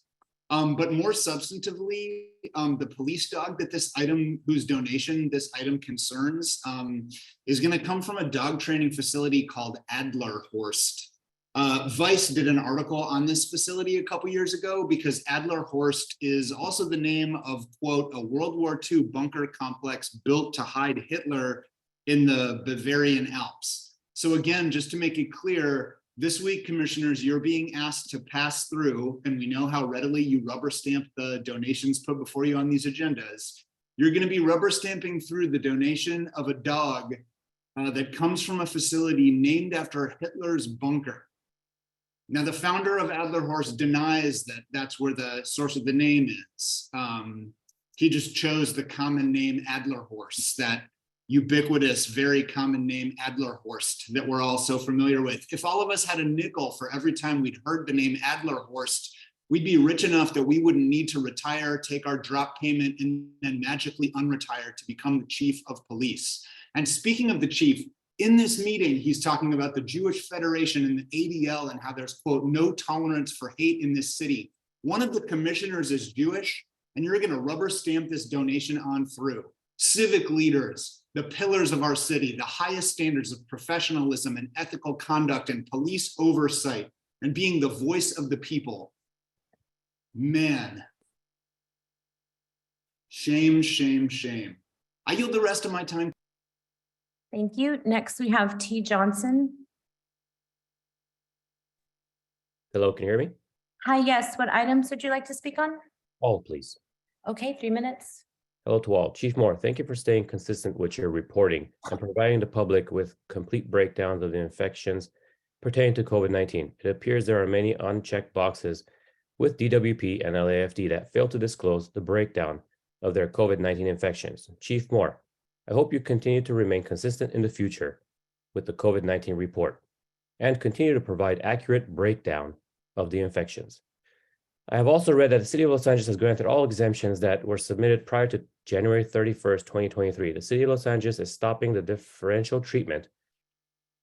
But more substantively, the police dog that this item, whose donation this item concerns, is going to come from a dog training facility called Adlerhorst. Vice did an article on this facility a couple years ago because Adlerhorst is also the name of, quote, a World War II bunker complex built to hide Hitler in the Bavarian Alps. So again, just to make it clear, this week, commissioners, you're being asked to pass through, and we know how readily you rubber stamp the donations put before you on these agendas. You're going to be rubber stamping through the donation of a dog that comes from a facility named after Hitler's bunker. Now, the founder of Adlerhorst denies that that's where the source of the name is. He just chose the common name Adlerhorst, that ubiquitous, very common name Adlerhorst that we're all so familiar with. If all of us had a nickel for every time we'd heard the name Adlerhorst, we'd be rich enough that we wouldn't need to retire, take our drop payment, and then magically unretire to become the chief of police. And speaking of the chief, in this meeting, he's talking about the Jewish Federation and the ADL and how there's, quote, no tolerance for hate in this city. One of the commissioners is Jewish, and you're going to rubber stamp this donation on through. Civic leaders, the pillars of our city, the highest standards of professionalism and ethical conduct and police oversight, and being the voice of the people. Man, shame, shame, shame. I yield the rest of my time. Thank you. Next, we have T. Johnson. Hello, can you hear me? Hi, yes. What items would you like to speak on? All, please. Okay, 3 minutes. Hello to all. Chief Moore, thank you for staying consistent with your reporting and providing the public with complete breakdowns of the infections pertaining to COVID-19. It appears there are many unchecked boxes with DWP and LAFD that fail to disclose the breakdown of their COVID-19 infections. Chief Moore, I hope you continue to remain consistent in the future with the COVID-19 report and continue to provide accurate breakdown of the infections. I have also read that the City of Los Angeles has granted all exemptions that were submitted prior to January 31st, 2023. The City of Los Angeles is stopping the differential treatment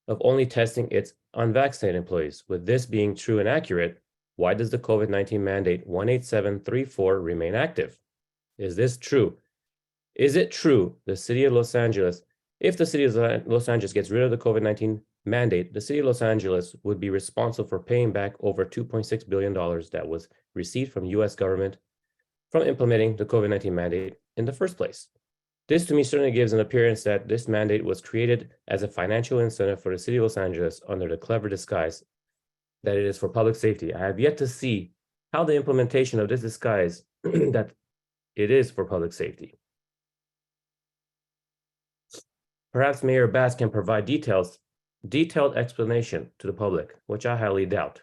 of only testing its unvaccinated employees. With this being true and accurate, why does the COVID-19 mandate 18734 remain active? Is this true? Is it true the City of Los Angeles, if the City of Los Angeles gets rid of the COVID-19 mandate, the City of Los Angeles would be responsible for paying back over $2.6 billion that was received from U.S. government from implementing the COVID-19 mandate in the first place? This to me certainly gives an appearance that this mandate was created as a financial incentive for the City of Los Angeles under the clever disguise that it is for public safety. I have yet to see how the implementation of this disguise that it is for public safety. Perhaps Mayor Bass can provide detailed explanation to the public, which I highly doubt.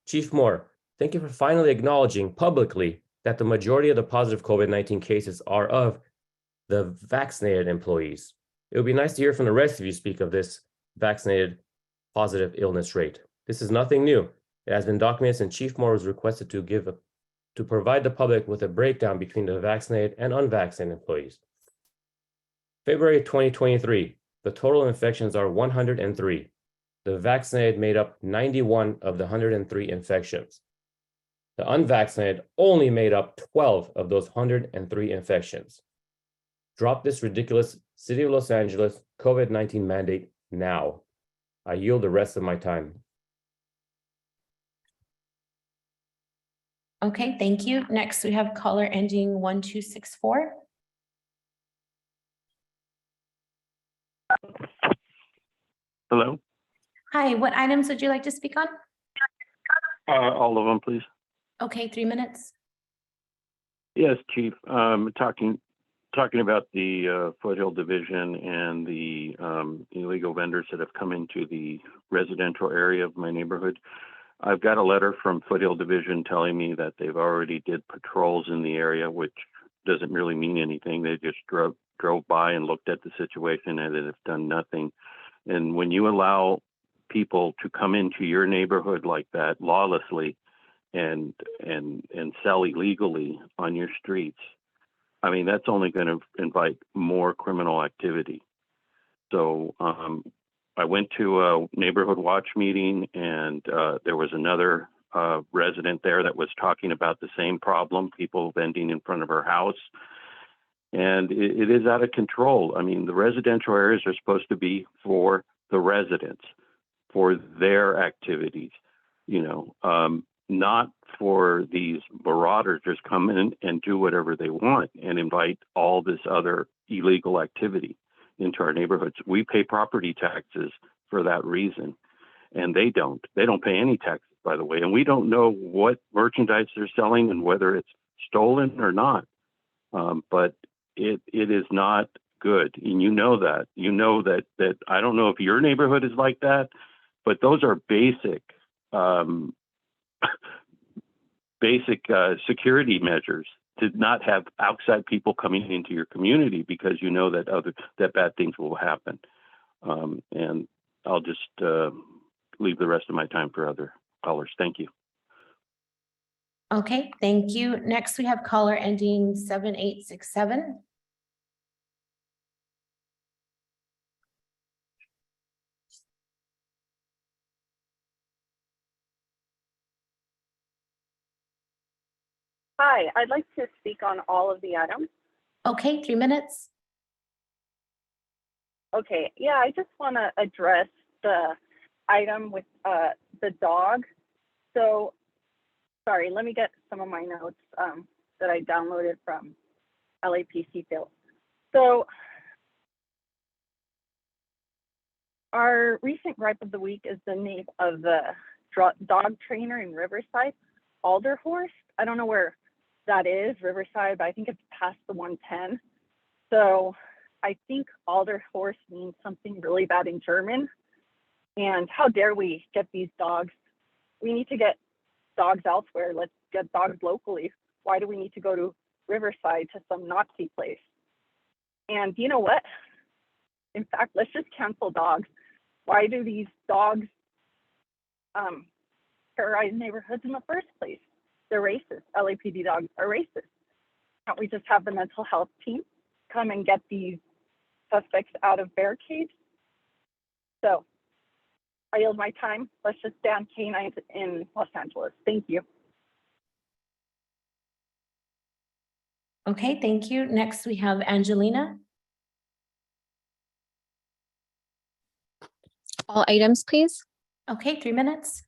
Chief Moore, thank you for finally acknowledging publicly that the majority of the positive COVID-19 cases are of the vaccinated employees. It would be nice to hear from the rest of you speak of this vaccinated positive illness rate. This is nothing new. It has been documented since Chief Moore was requested to provide the public with a breakdown between the vaccinated and unvaccinated employees. February 2023, the total infections are 103. The vaccinated made up 91 of the 103 infections. The unvaccinated only made up 12 of those 103 infections. Drop this ridiculous City of Los Angeles COVID-19 mandate now. I yield the rest of my time. Okay, thank you. Next, we have caller ending 1264. Hello? Hi, what items would you like to speak on? All of them, please. Okay, 3 minutes. Yes, Chief. Talking about the Foothill Division and the illegal vendors that have come into the residential area of my neighborhood. I've got a letter from Foothill Division telling me that they've already did patrols in the area, which doesn't really mean anything. They just drove by and looked at the situation and have done nothing. And when you allow people to come into your neighborhood like that lawlessly and sell illegally on your streets, I mean, that's only going to invite more criminal activity. So I went to a neighborhood watch meeting, and there was another resident there that was talking about the same problem, people vending in front of her house. And it is out of control. I mean, the residential areas are supposed to be for the residents, for their activities, not for these marauders just come in and do whatever they want and invite all this other illegal activity into our neighborhoods. We pay property taxes for that reason, and they don't. They don't pay any taxes, by the way, and we don't know what merchandise they're selling and whether it's stolen or not. But it is not good, and you know that. That I don't know if your neighborhood is like that, but those are basic security measures to not have outside people coming into your community, because you know that bad things will happen. And I'll just leave the rest of my time for other callers. Thank you. Okay, thank you. Next, we have caller ending 7867. Hi, I'd like to speak on all of the items. Okay, 3 minutes. Okay, yeah, I just want to address the item with the dog. So, sorry, let me get some of my notes that I downloaded from LAPC Field. So, our recent gripe of the week is the name of the dog trainer in Riverside, Alderhorst. I don't know where that is, Riverside, but I think it's past the 110. So I think Alderhorst means something really bad in German. And how dare we get these dogs? We need to get dogs elsewhere. Let's get dogs locally. Why do we need to go to Riverside to some Nazi place? And you know what? In fact, let's just cancel dogs. Why do these dogs terrorize neighborhoods in the first place? They're racist. LAPD dogs are racist. Can't we just have the mental health team come and get these suspects out of barricades? So I yield my time. Let's just ban canines in Los Angeles. Thank you. Okay, thank you. Next, we have Angelina. All items, please. Okay, 3 minutes.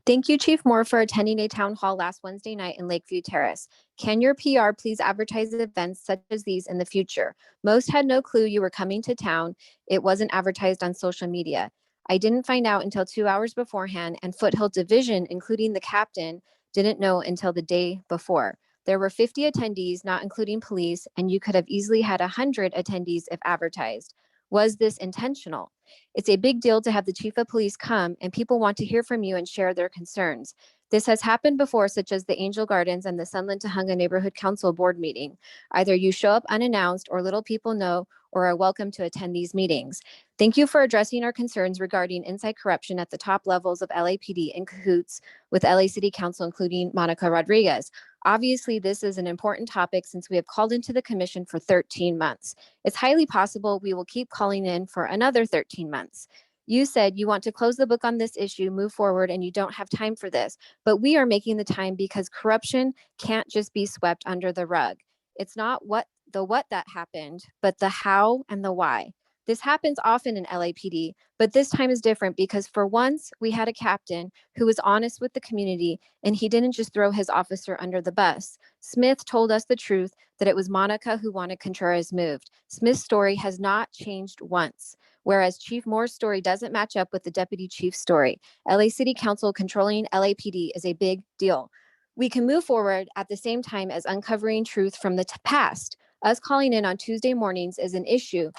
Thank you, Chief Moore, for attending a town hall last Wednesday night in Lakeview Terrace. Can your PR please advertise events such as these in the future? Most had no clue you were coming to town. It wasn't advertised on social media. I didn't find out until 2 hours beforehand, and Foothill Division, including the captain, didn't know until the day before. There were 50 attendees, not including police, and you could have easily had 100 attendees if advertised. Was this intentional? It's a big deal to have the chief of police come, and people want to hear from you and share their concerns. This has happened before, such as the Angel Gardens and the Sunland Tahunga Neighborhood Council board meeting. Either you show up unannounced or little people know or are welcome to attend these meetings. Thank you for addressing our concerns regarding inside corruption at the top levels of LAPD in cahoots with LA City Council, including Monica Rodriguez. Obviously, this is an important topic since we have called into the commission for 13 months. It's highly possible we will keep calling in for another 13 months. You said you want to close the book on this issue, move forward, and you don't have time for this. But we are making the time because corruption can't just be swept under the rug. It's not what that happened, but the how and the why. This happens often in LAPD, but this time is different because for once we had a captain who was honest with the community and he didn't just throw his officer under the bus. Smith told us the truth that it was Monica who wanted Contreras moved. Smith's story has not changed once, whereas Chief Moore's story doesn't match up with the deputy chief's story. LA City Council controlling LAPD is a big deal. We can move forward at the same time as uncovering truth from the past. Us calling in on Tuesday mornings is an issue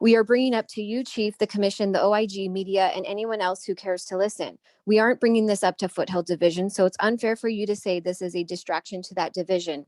we are bringing up to you, Chief, the Commission, the OIG, media, and anyone else who cares to listen. We aren't bringing this up to Foothill Division, so it's unfair for you to say this is a distraction to that division.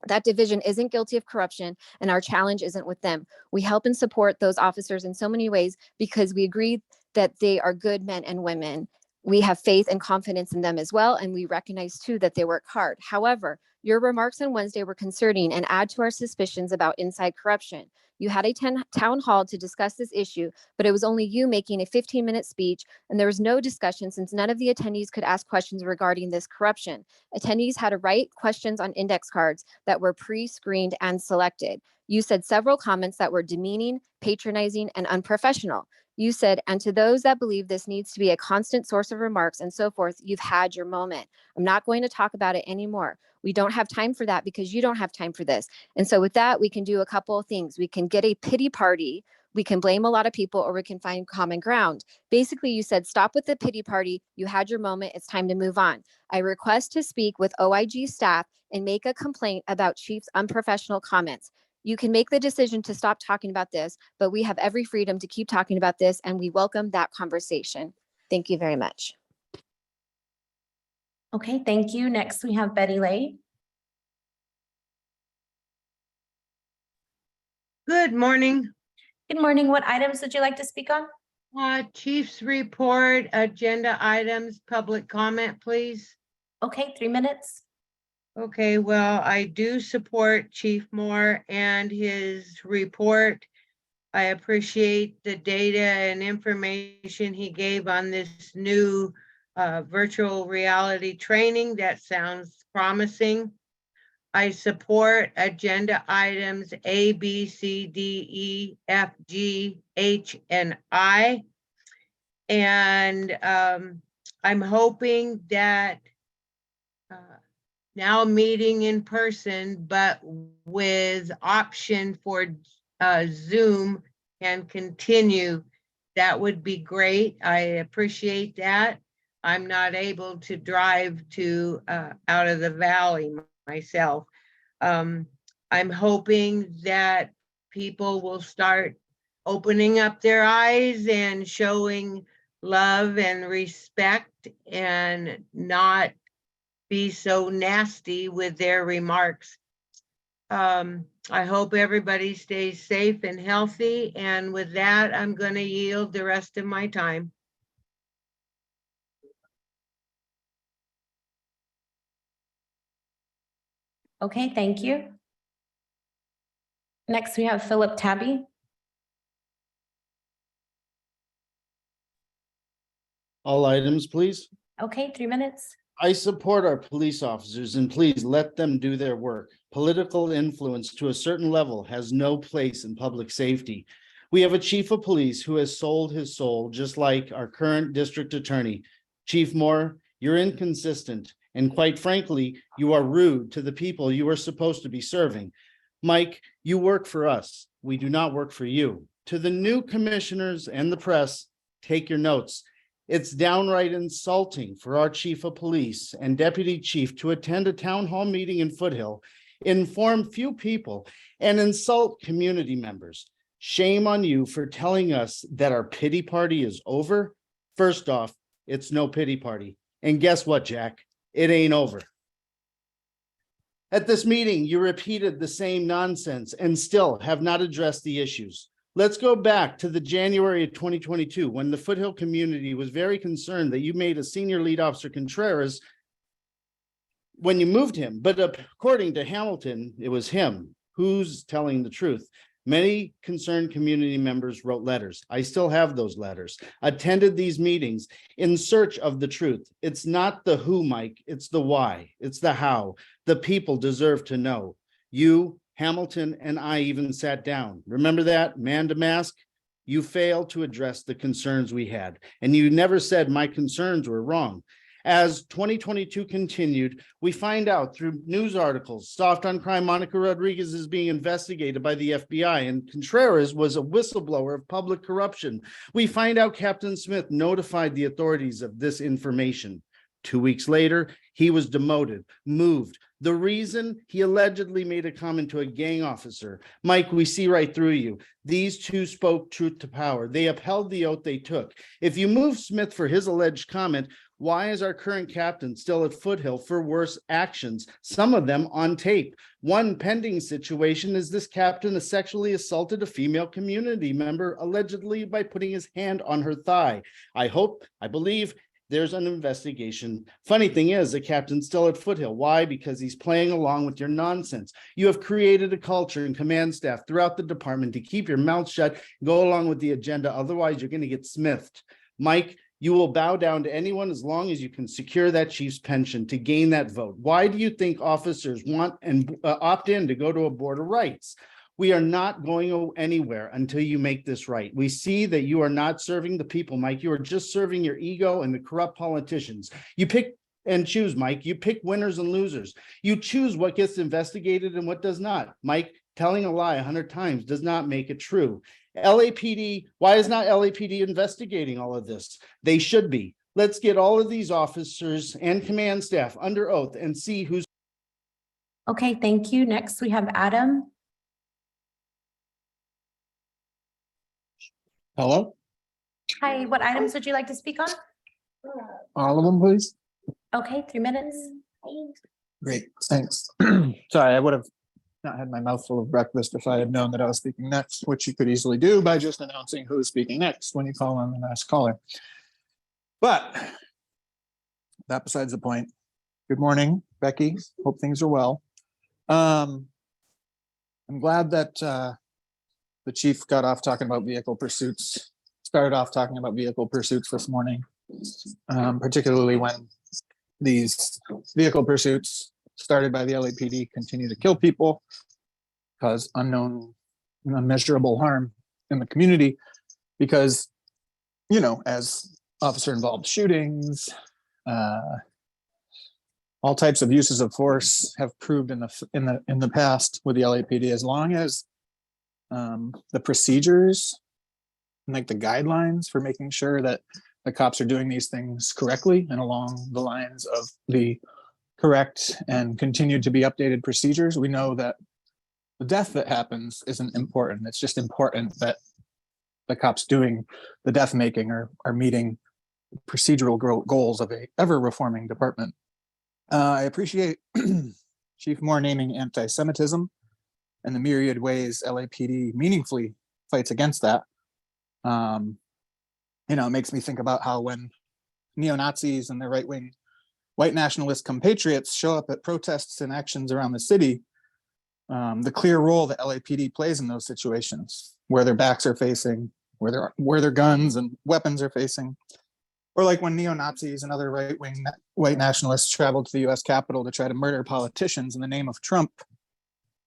That division isn't guilty of corruption, and our challenge isn't with them. We help and support those officers in so many ways because we agree that they are good men and women. We have faith and confidence in them as well, and we recognize too that they work hard. However, your remarks on Wednesday were concerning and add to our suspicions about inside corruption. You had a town hall to discuss this issue, but it was only you making a 15-minute speech, and there was no discussion since none of the attendees could ask questions regarding this corruption. Attendees had to write questions on index cards that were pre-screened and selected. You said several comments that were demeaning, patronizing, and unprofessional. You said, and to those that believe this needs to be a constant source of remarks and so forth, you've had your moment. I'm not going to talk about it anymore. We don't have time for that because you don't have time for this. And so with that, we can do a couple of things. We can get a pity party. We can blame a lot of people, or we can find common ground. Basically, you said, stop with the pity party. You had your moment. It's time to move on. I request to speak with OIG staff and make a complaint about Chief's unprofessional comments. You can make the decision to stop talking about this, but we have every freedom to keep talking about this, and we welcome that conversation. Thank you very much. Okay, thank you. Next, we have Betty Lay. Good morning. Good morning. What items would you like to speak on? Chief's report, agenda items, public comment, please. Okay, 3 minutes. Okay, well, I do support Chief Moore and his report. I appreciate the data and information he gave on this new virtual reality training. That sounds promising. I support agenda items A, B, C, D, E, F, G, H, and I. And I'm hoping that now meeting in person, but with option for Zoom can continue, that would be great. I appreciate that. I'm not able to drive to out of the valley myself. I'm hoping that people will start opening up their eyes and showing love and respect and not be so nasty with their remarks. I hope everybody stays safe and healthy. And with that, I'm going to yield the rest of my time. Okay, thank you. Next, we have Philip Tabby. All items, please. Okay, 3 minutes. I support our police officers and please let them do their work. Political influence to a certain level has no place in public safety. We have a chief of police who has sold his soul, just like our current district attorney. Chief Moore, you're inconsistent, and quite frankly, you are rude to the people you are supposed to be serving. Mike, you work for us. We do not work for you. To the new commissioners and the press, take your notes. It's downright insulting for our chief of police and deputy chief to attend a town hall meeting in Foothill, inform few people, and insult community members. Shame on you for telling us that our pity party is over. First off, it's no pity party. And guess what, Jack? It ain't over. At this meeting, you repeated the same nonsense and still have not addressed the issues. Let's go back to the January of 2022, when the Foothill community was very concerned that you made a senior lead officer Contreras when you moved him. But according to Hamilton, it was him. Who's telling the truth? Many concerned community members wrote letters. I still have those letters. Attended these meetings in search of the truth. It's not the who, Mike. It's the why. It's the how. The people deserve to know. You, Hamilton, and I even sat down. Remember that, man to mask? You failed to address the concerns we had, and you never said my concerns were wrong. As 2022 continued, we find out through news articles, soft on crime, Monica Rodriguez is being investigated by the FBI, and Contreras was a whistleblower of public corruption. We find out Captain Smith notified the authorities of this information. 2 weeks later, he was demoted, moved. The reason? He allegedly made a comment to a gang officer. Mike, we see right through you. These two spoke truth to power. They upheld the oath they took. If you move Smith for his alleged comment, why is our current captain still at Foothill for worse actions, some of them on tape? One pending situation is this captain has sexually assaulted a female community member, allegedly by putting his hand on her thigh. I believe there's an investigation. Funny thing is, the captain's still at Foothill. Why? Because he's playing along with your nonsense. You have created a culture and command staff throughout the department to keep your mouth shut, go along with the agenda. Otherwise, you're going to get smithed. Mike, you will bow down to anyone as long as you can secure that chief's pension to gain that vote. Why do you think officers want and opt in to go to a board of rights? We are not going anywhere until you make this right. We see that you are not serving the people, Mike. You are just serving your ego and the corrupt politicians. You pick and choose, Mike. You pick winners and losers. You choose what gets investigated and what does not. Mike, telling a lie 100 times does not make it true. LAPD, why is not LAPD investigating all of this? They should be. Let's get all of these officers and command staff under oath and see who's. Okay, thank you. Next, we have Adam. Hello, Hi, what items would you like to speak on? all of them, please. Okay, 3 minutes. Great, thanks. Sorry, I would have not had my mouth full of breakfast if I had known that I was speaking next, which you could easily do by just announcing who's speaking next when you call on the last caller. But that besides the point. Good morning, Becky. Hope things are well. I'm glad that the chief got off talking about vehicle pursuits, started off talking about vehicle pursuits this morning, particularly when these vehicle pursuits started by the LAPD continue to kill people, cause unknown and unmeasurable harm in the community. Because, you know, as officer involved shootings, all types of uses of force have proved in the past with the LAPD, as long as the procedures and like the guidelines for making sure that the cops are doing these things correctly and along the lines of the correct and continued to be updated procedures. We know that the death that happens isn't important. It's just important that the cops doing the death making are meeting procedural goals of a ever reforming department. I appreciate Chief Moore naming anti-Semitism and the myriad ways LAPD meaningfully fights against that. You know, it makes me think about how when neo-Nazis and their right-wing white nationalist compatriots show up at protests and actions around the city, the clear role that LAPD plays in those situations, where their backs are facing, where their guns and weapons are facing. Or like when neo-Nazis and other right-wing white nationalists traveled to the US Capitol to try to murder politicians in the name of Trump,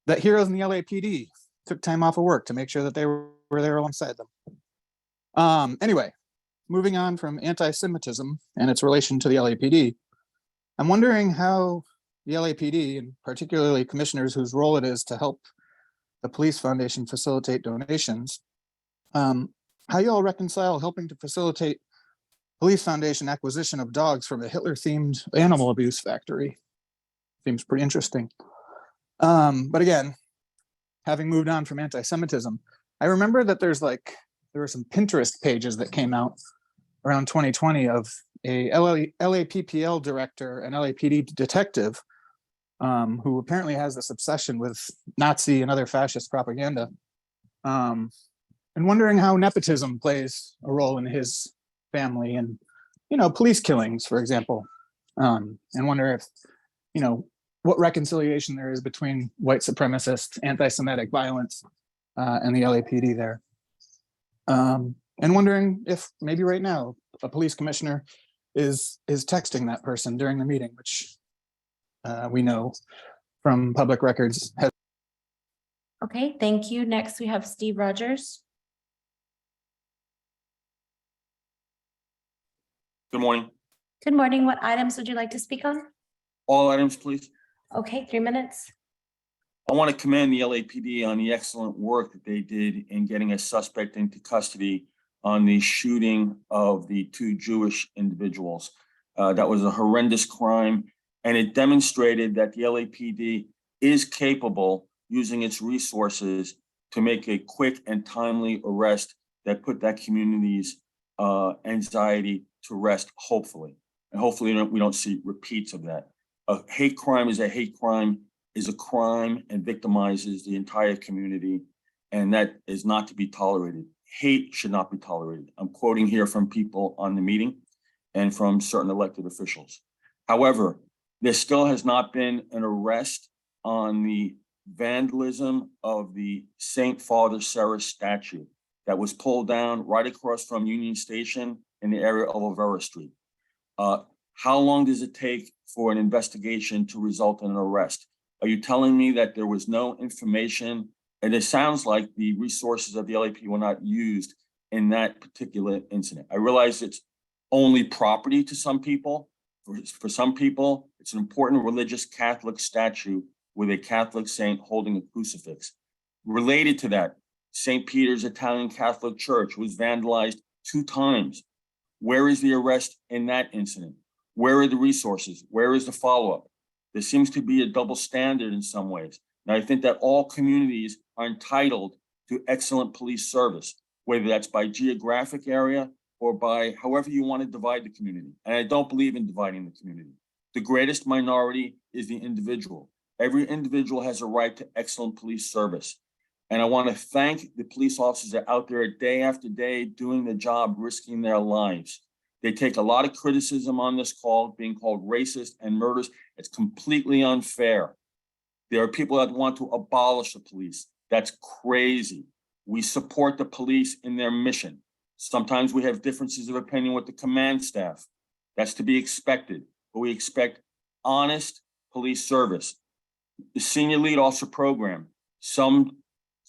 that heroes in the LAPD took time off of work to make sure that they were there alongside them. Anyway, moving on from anti-Semitism and its relation to the LAPD, I'm wondering how the LAPD, and particularly commissioners whose role it is to help the Police Foundation facilitate donations, how you all reconcile helping to facilitate Police Foundation acquisition of dogs from a Hitler-themed animal abuse factory. Seems pretty interesting. But again, having moved on from anti-Semitism, I remember that there were some Pinterest pages that came out around 2020 of a LAPPL director and LAPD detective who apparently has this obsession with Nazi and other fascist propaganda. And wondering how nepotism plays a role in his family and, you know, police killings, for example. And wonder if, you know, what reconciliation there is between white supremacist, anti-Semitic violence and the LAPD there. And wondering if maybe right now a police commissioner is texting that person during the meeting, which we know from public records. Okay, thank you. Next, we have Steve Rogers. Good morning. Good morning. What items would you like to speak on? All items, please. Okay, 3 minutes. I want to commend the LAPD on the excellent work that they did in getting a suspect into custody on the shooting of the 2 Jewish individuals. That was a horrendous crime, and it demonstrated that the LAPD is capable, using its resources, to make a quick and timely arrest that put that community's anxiety to rest, hopefully. And hopefully we don't see repeats of that. A hate crime is a hate crime, is a crime, and victimizes the entire community, and that is not to be tolerated. Hate should not be tolerated. I'm quoting here from people on the meeting, and from certain elected officials. However, there still has not been an arrest on the vandalism of the St. Father Sarah statue that was pulled down right across from Union Station in the area of Olvera Street. How long does it take for an investigation to result in an arrest? Are you telling me that there was no information? And it sounds like the resources of the LAP were not used in that particular incident. I realize it's only property to some people. For some people, it's an important religious Catholic statue with a Catholic saint holding a crucifix. Related to that, St. Peter's Italian Catholic Church was vandalized 2 times. Where is the arrest in that incident? Where are the resources? Where is the follow-up? There seems to be a double standard in some ways. And I think that all communities are entitled to excellent police service, whether that's by geographic area or by however you want to divide the community. And I don't believe in dividing the community. The greatest minority is the individual. Every individual has a right to excellent police service. And I want to thank the police officers that are out there day after day doing the job, risking their lives. They take a lot of criticism on this call, being called racist and murderous. It's completely unfair. There are people that want to abolish the police. That's crazy. We support the police in their mission. Sometimes we have differences of opinion with the command staff. That's to be expected, but we expect honest police service. The senior lead officer program, some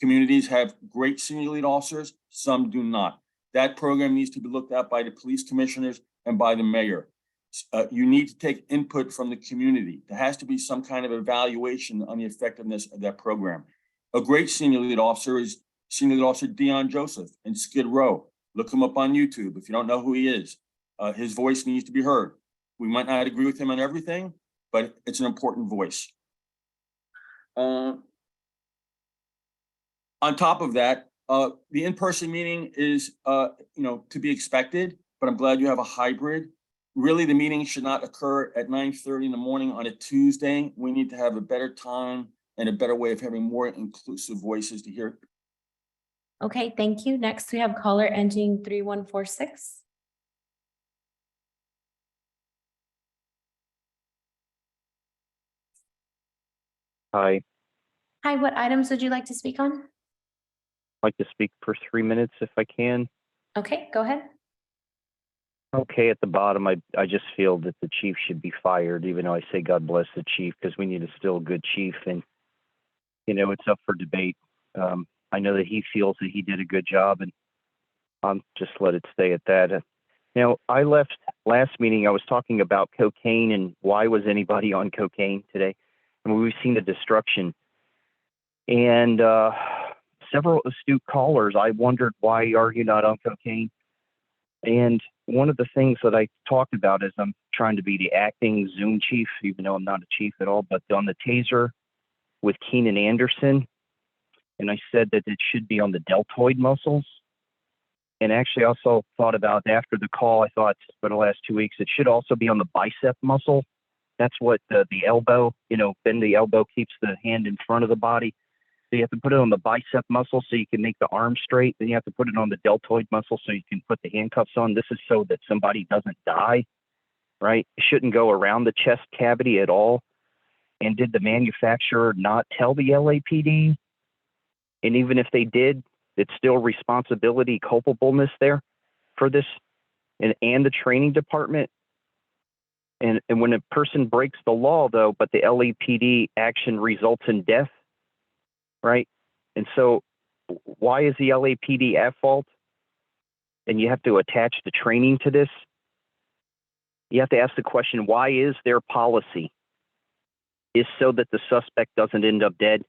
communities have great senior lead officers, some do not. That program needs to be looked at by the police commissioners and by the mayor. You need to take input from the community. There has to be some kind of evaluation on the effectiveness of that program. A great senior lead officer is Senior Lead Officer Dion Joseph in Skid Row. Look him up on YouTube if you don't know who he is. His voice needs to be heard. We might not agree with him on everything, but it's an important voice. On top of that, the in-person meeting is to be expected, but I'm glad you have a hybrid. Really, the meeting should not occur at 9:30 in the morning on a Tuesday. We need to have a better time and a better way of having more inclusive voices to hear. Okay, thank you. Next, we have caller ending 3146. Hi, Hi, what items would you like to speak on? I'd like to speak for 3 minutes if I can. Okay, go ahead. Okay, at the bottom, I just feel that the chief should be fired, even though I say God bless the chief, because we need a still good chief. And, it's up for debate. I know that he feels that he did a good job, and I'll just let it stay at that. I left last meeting, I was talking about cocaine and why was anybody on cocaine today? And we've seen the destruction. And several astute callers, I wondered, why are you not on cocaine? And one of the things that I talked about is I'm trying to be the acting Zoom chief, even though I'm not a chief at all, but on the taser with Keenan Anderson. And I said that it should be on the deltoid muscles. And actually I also thought about after the call, I thought for the last 2 weeks, it should also be on the bicep muscle. That's what the elbow, bend the elbow keeps the hand in front of the body. So you have to put it on the bicep muscle so you can make the arm straight. Then you have to put it on the deltoid muscle so you can put the handcuffs on. This is so that somebody doesn't die, right? It shouldn't go around the chest cavity at all. And did the manufacturer not tell the LAPD? And even if they did, it's still responsibility, culpableness there for this and the training department. And when a person breaks the law, though, but the LAPD action results in death, right? And so why is the LAPD at fault? And you have to attach the training to this. You have to ask the question, why is their policy is so that the suspect doesn't end up dead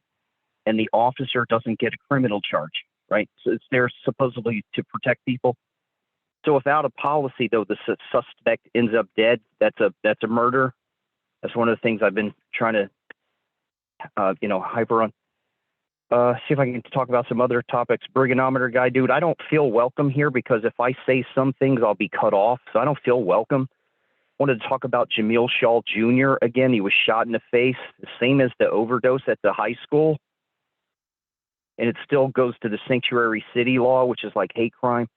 and the officer doesn't get a criminal charge, right? So it's there supposedly to protect people. So without a policy, though, the suspect ends up dead. That's a murder. That's one of the things I've been trying to, hyper on. See if I can talk about some other topics. Brigadometer guy, dude, I don't feel welcome here because if I say some things, I'll be cut off. So I don't feel welcome. Wanted to talk about Jamil Shaw Jr. again. He was shot in the face, the same as the overdose at the high school. And it still goes to the sanctuary city law, which is like hate crime.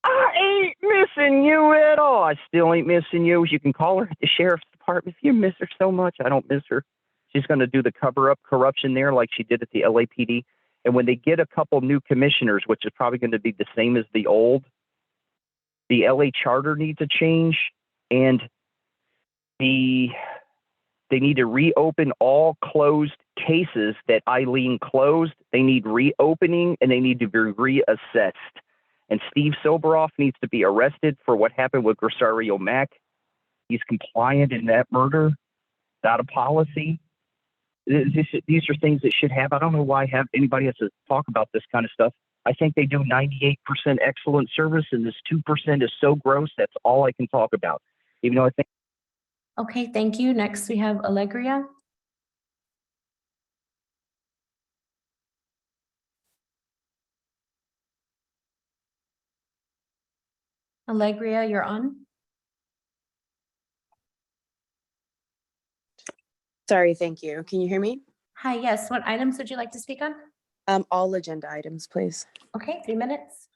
I ain't missing you at all. I still ain't missing you. You can call her at the sheriff's department. You miss her so much. I don't miss her. She's going to do the cover up corruption there like she did at the LAPD. And when they get a couple new commissioners, which is probably going to be the same as the old, the LA charter needs a change, and they need to reopen all closed cases that Eileen closed. They need reopening, and they need to be reassessed. And Steve Soboroff needs to be arrested for what happened with Rosario Mack. He's compliant in that murder, not a policy. These are things that should have. I don't know why anybody has to talk about this kind of stuff. I think they do 98% excellent service, and this 2% is so gross. That's all I can talk about. Even though I think. Okay, thank you. Next, we have Allegria. Allegria, you're on. Sorry, thank you. Can you hear me? Hi, yes. What items would you like to speak on? All agenda items, please. Okay, 3 minutes.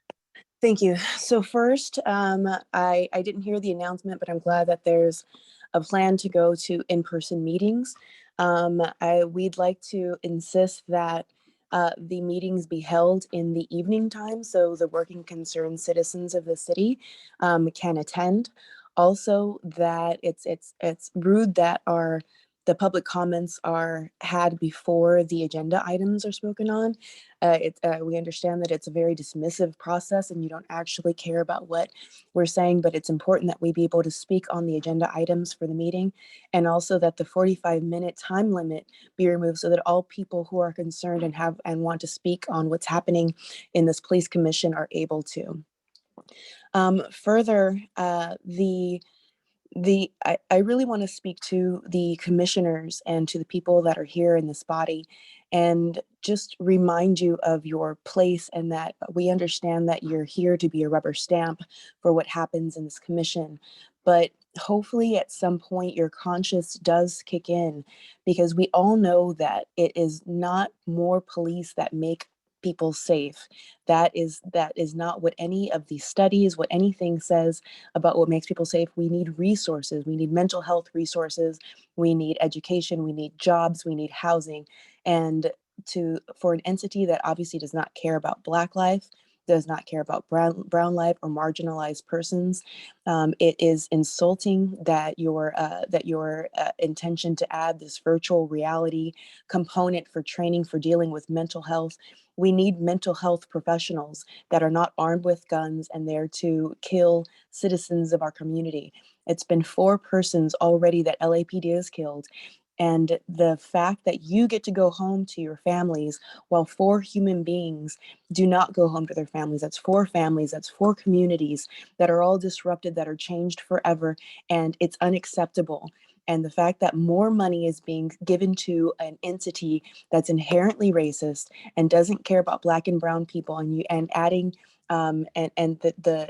Thank you. So first, I didn't hear the announcement, but I'm glad that there's a plan to go to in-person meetings. We'd like to insist that the meetings be held in the evening time so the working concerned citizens of the city can attend. Also, that it's rude that the public comments are had before the agenda items are spoken on. We understand that it's a very dismissive process and you don't actually care about what we're saying, but it's important that we be able to speak on the agenda items for the meeting, and also that the 45-minute time limit be removed so that all people who are concerned and want to speak on what's happening in this police commission are able to. Further, I really want to speak to the commissioners and to the people that are here in this body and just remind you of your place, and that we understand that you're here to be a rubber stamp for what happens in this commission. But hopefully at some point your conscience does kick in, because we all know that it is not more police that make people safe. That is not what any of these studies, what anything says about what makes people safe. We need resources. We need mental health resources. We need education. We need jobs. We need housing. And for an entity that obviously does not care about Black life, does not care about brown life or marginalized persons, it is insulting that your intention to add this virtual reality component for training for dealing with mental health. We need mental health professionals that are not armed with guns and there to kill citizens of our community. It's been 4 persons already that LAPD has killed. And the fact that you get to go home to your families while 4 human beings do not go home to their families. That's 4 families, that's 4 communities that are all disrupted, that are changed forever. And it's unacceptable. And the fact that more money is being given to an entity that's inherently racist and doesn't care about Black and brown people, and adding and the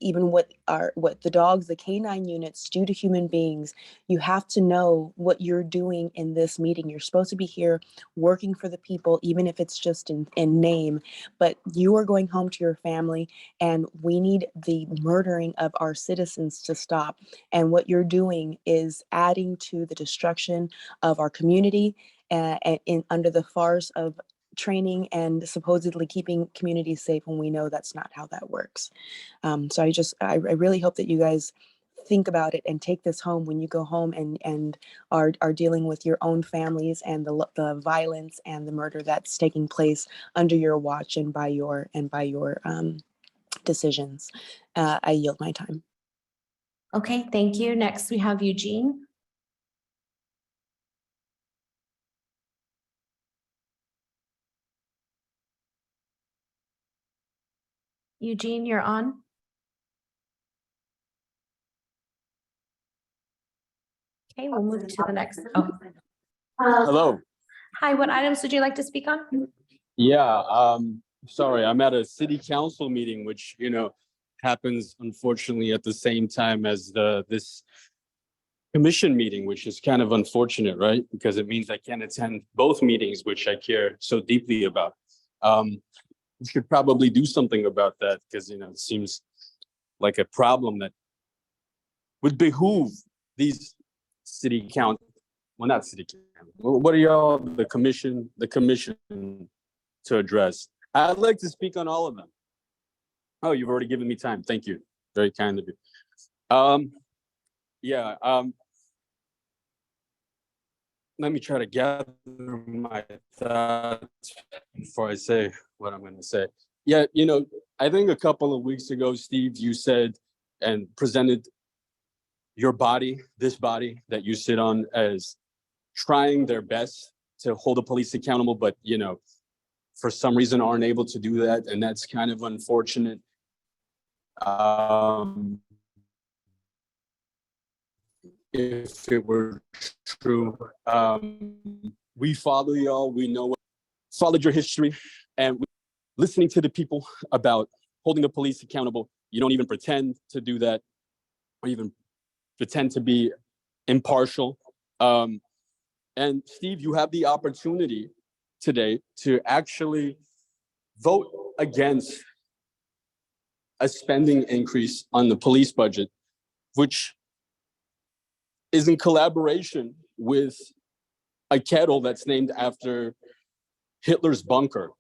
even what the dogs, the canine units do to human beings. You have to know what you're doing in this meeting. You're supposed to be here working for the people, even if it's just in name, but you are going home to your family, and we need the murdering of our citizens to stop. And what you're doing is adding to the destruction of our community under the farce of training and supposedly keeping communities safe, when we know that's not how that works. So I really hope that you guys think about it and take this home when you go home and are dealing with your own families and the violence and the murder that's taking place under your watch and by your decisions. I yield my time. Okay, thank you. Next, we have Eugene. Eugene, you're on. Okay, we'll move to the next. Oh. Hello. Hi, what items would you like to speak on? Yeah, sorry, I'm at a city council meeting, which, happens unfortunately at the same time as this commission meeting, which is kind of unfortunate, right? Because it means I can't attend both meetings, which I care so deeply about. We should probably do something about that, because, it seems like a problem that would behoove these city council, well, not city council. What are y'all, the commission to address? I'd like to speak on all of them. Oh, you've already given me time. Thank you. Very kind of you. Yeah. Let me try to gather my thoughts before I say what I'm going to say. Yeah, you know, I think a couple of weeks ago, Steve, you said and presented your body, this body that you sit on, as trying their best to hold the police accountable, but, you know, for some reason aren't able to do that. And that's kind of unfortunate. If it were true, we follow y'all, we know, followed your history, and listening to the people about holding the police accountable. You don't even pretend to do that, or even pretend to be impartial. And Steve, you have the opportunity today to actually vote against a spending increase on the police budget, which is in collaboration with a kettle that's named after Hitler's bunker.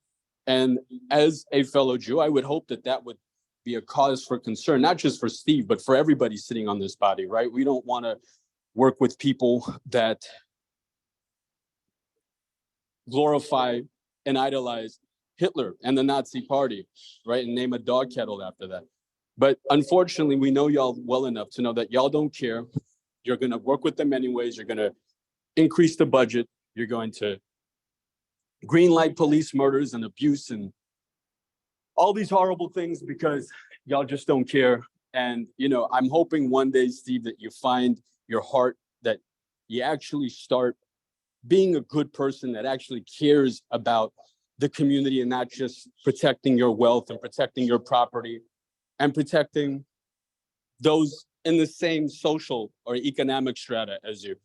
And as a fellow Jew, I would hope that that would be a cause for concern, not just for Steve, but for everybody sitting on this body, right? We don't want to work with people that glorify and idolize Hitler and the Nazi party, right? And name a dog kettle after that. But unfortunately, we know y'all well enough to know that y'all don't care. You're going to work with them anyways. You're going to increase the budget. You're going to greenlight police murders and abuse and all these horrible things because y'all just don't care. And, you know, I'm hoping one day, Steve, that you find your heart, that you actually start being a good person that actually cares about the community and not just protecting your wealth and protecting your property and protecting those in the same social or economic strata as you.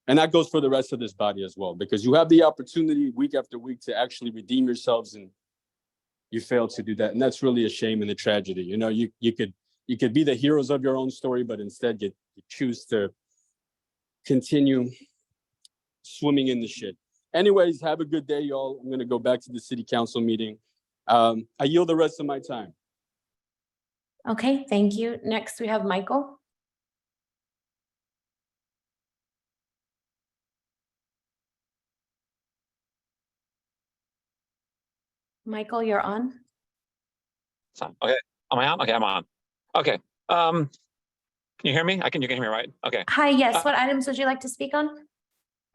And that goes for the rest of this body as well, because you have the opportunity week after week to actually redeem yourselves and you fail to do that. And that's really a shame and a tragedy. You know, you could be the heroes of your own story, but instead you choose to continue swimming in the shit. Anyways, have a good day, y'all. I'm going to go back to the city council meeting. I yield the rest of my time. Okay, thank you. Next, we have Michael. Michael, you're on. Okay, am I on? Okay, I'm on. Okay, can you hear me? You can hear me, right? Okay. Hi, yes. What items would you like to speak on?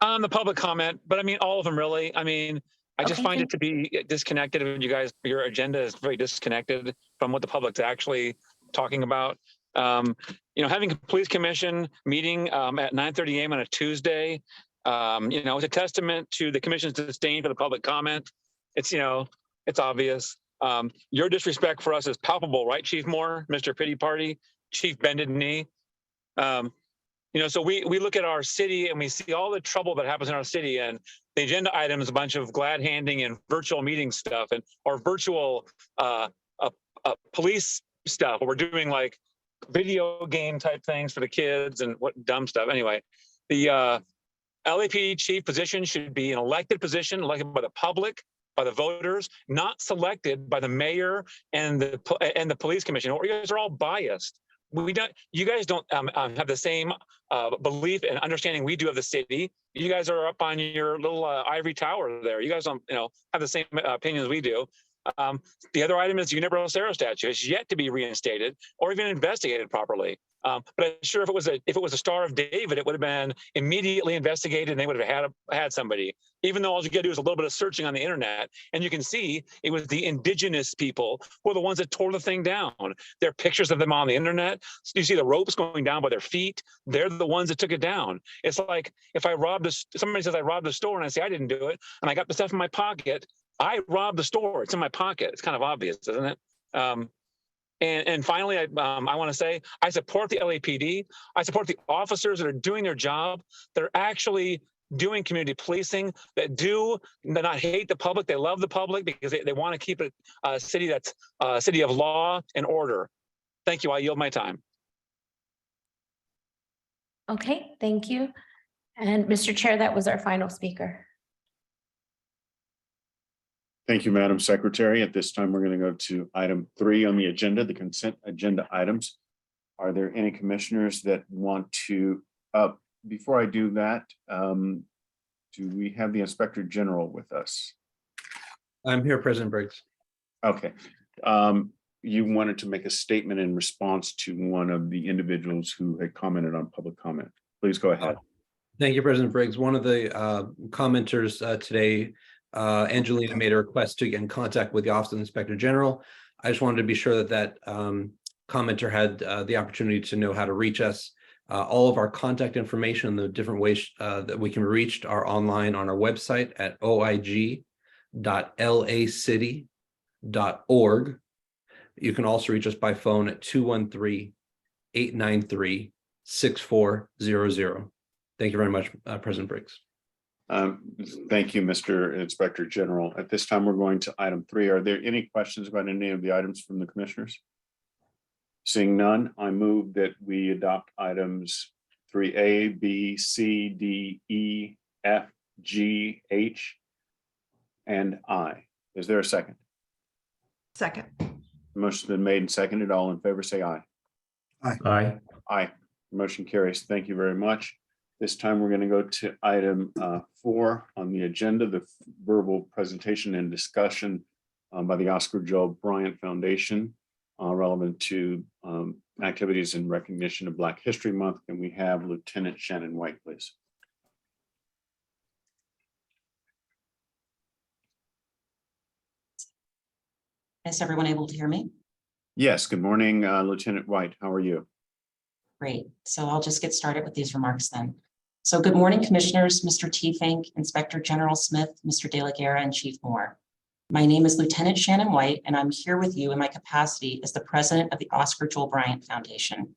On the public comment, but I mean, all of them really. I mean, I just Okay, find it thank to be disconnected. And you guys, your agenda is very disconnected from what the public's actually talking about. You know, having a police commission meeting at 9:30 a.m. on a Tuesday, you know, it's a testament to the commission's disdain for the public comment. It's, you know, it's obvious. Your disrespect for us is palpable, right, Chief Moore, Mr. Pity Party, Chief Bended Knee? You know, so we look at our city and we see all the trouble that happens in our city, and the agenda item is a bunch of glad handing and virtual meeting stuff, and or virtual police stuff. We're doing like video game type things for the kids and what dumb stuff. Anyway, the LAPD chief position should be an elected position, elected by the public, by the voters, not selected by the mayor and the police commission. Or you guys are all biased. You guys don't have the same belief and understanding we do of the city. You guys are up on your little ivory tower there. You guys don't, you know, have the same opinions we do. The other item is the Unibrow statute. It's yet to be reinstated or even investigated properly. But I'm sure if it was a Star of David, it would have been immediately investigated and they would have had somebody. Even though all you got to do is a little bit of searching on the internet, and you can see it was the indigenous people who are the ones that tore the thing down. There are pictures of them on the internet. So you see the ropes going down by their feet. They're the ones that took it down. It's like if somebody says I robbed the store and I say I didn't do it, and I got the stuff in my pocket. I robbed the store. It's in my pocket. It's kind of obvious, isn't it? And finally, I want to say I support the LAPD. I support the officers that are doing their job, that are actually doing community policing, that not hate the public. They love the public because they want to keep it a city that's a city of law and order. Thank you. I yield my time. Okay, thank you. And Mr. Chair, that was our final speaker. Thank you, Madam Secretary. At this time, we're going to go to item 3 on the agenda, the consent agenda items. Are there any commissioners that want to, before I do that, do we have the Inspector General with us? I'm here, President Briggs. Okay. You wanted to make a statement in response to one of the individuals who had commented on public comment. Please go ahead. Thank you, President Briggs. One of the commenters today, Angelina, made a request to get in contact with the Office of the Inspector General. I just wanted to be sure that commenter had the opportunity to know how to reach us. All of our contact information, the different ways that we can be reached, are online on our website at oig.lacity.org. You can also reach us by phone at 213-893-6400. Thank you very much, President Briggs. Thank you, Mr. Inspector General. At this time, we're going to item 3. Are there any questions about any of the items from the commissioners? Seeing none, I move that we adopt items 3A, B, C, D, E, F, G, H, and I. Is there a second? Second. Motion's been made and seconded. All in favor, say aye. Aye. Aye. Motion carries. Thank you very much. This time, we're going to go to item 4 on the agenda, the verbal presentation and discussion by the Oscar Joel Bryant Foundation relevant to activities in recognition of Black History Month. And we have Lieutenant Shannon White, please. Is everyone able to hear me? Yes, good morning, Lieutenant White. How are you? Great. So I'll just get started with these remarks then. So good morning, Commissioners, Mr. Tiefenk, Inspector General Smith, Mr. De La Guerra, and Chief Moore. My name is Lieutenant Shannon White, and I'm here with you in my capacity as the president of the Oscar Joel Bryant Foundation.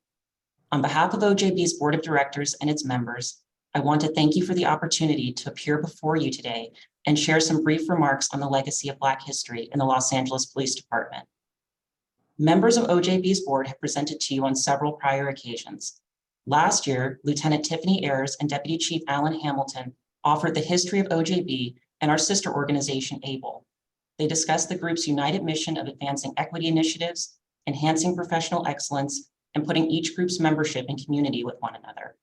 On behalf of OJB's Board of Directors and its members, I want to thank you for the opportunity to appear before you today and share some brief remarks on the legacy of Black history in the Los Angeles Police Department. Members of OJB's board have presented to you on several prior occasions. Last year, Lieutenant Tiffany Ayers and Deputy Chief Alan Hamilton offered the history of OJB and our sister organization, ABLE. They discussed the group's united mission of advancing equity initiatives, enhancing professional excellence, and putting each group's membership in community with one another.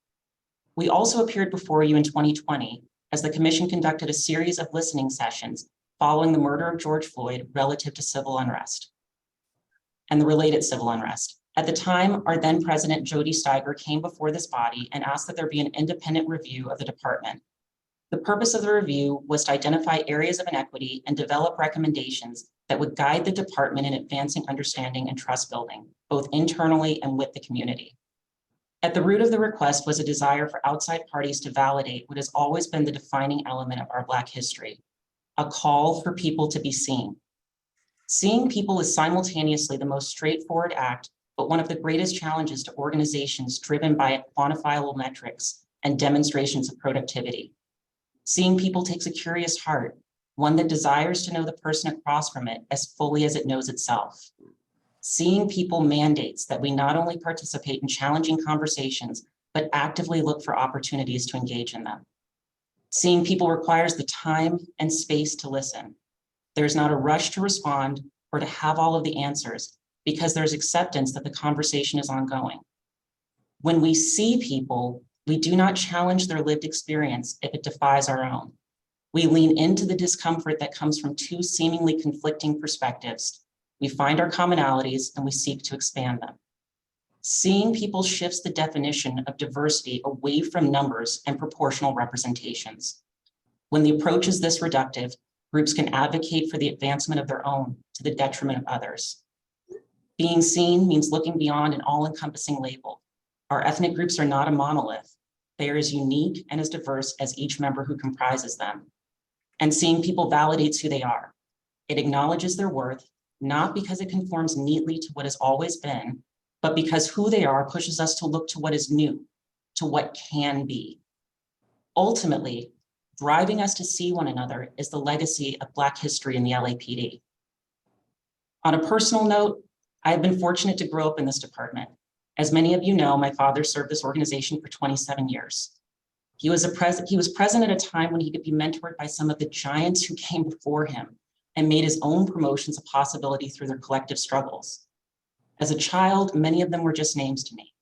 We also appeared before you in 2020 as the commission conducted a series of listening sessions following the murder of George Floyd relative to civil unrest and the related civil unrest. At the time, our then president, Jody Steiger, came before this body and asked that there be an independent review of the department. The purpose of the review was to identify areas of inequity and develop recommendations that would guide the department in advancing understanding and trust building, both internally and with the community. At the root of the request was a desire for outside parties to validate what has always been the defining element of our Black history, a call for people to be seen. Seeing people is simultaneously the most straightforward act, but one of the greatest challenges to organizations driven by quantifiable metrics and demonstrations of productivity. Seeing people takes a curious heart, one that desires to know the person across from it as fully as it knows itself. Seeing people mandates that we not only participate in challenging conversations, but actively look for opportunities to engage in them. Seeing people requires the time and space to listen. There's not a rush to respond or to have all of the answers because there's acceptance that the conversation is ongoing. When we see people, we do not challenge their lived experience if it defies our own. We lean into the discomfort that comes from two seemingly conflicting perspectives. We find our commonalities and we seek to expand them. Seeing people shifts the definition of diversity away from numbers and proportional representations. When the approach is this reductive, groups can advocate for the advancement of their own to the detriment of others. Being seen means looking beyond an all-encompassing label. Our ethnic groups are not a monolith. They are as unique and as diverse as each member who comprises them. And seeing people validates who they are. It acknowledges their worth, not because it conforms neatly to what has always been, but because who they are pushes us to look to what is new, to what can be. Ultimately, driving us to see one another is the legacy of Black history in the LAPD. On a personal note, I have been fortunate to grow up in this department. As many of you know, my father served this organization for 27 years. He was present at a time when he could be mentored by some of the giants who came before him and made his own promotions a possibility through their collective struggles. As a child, many of them were just names to me.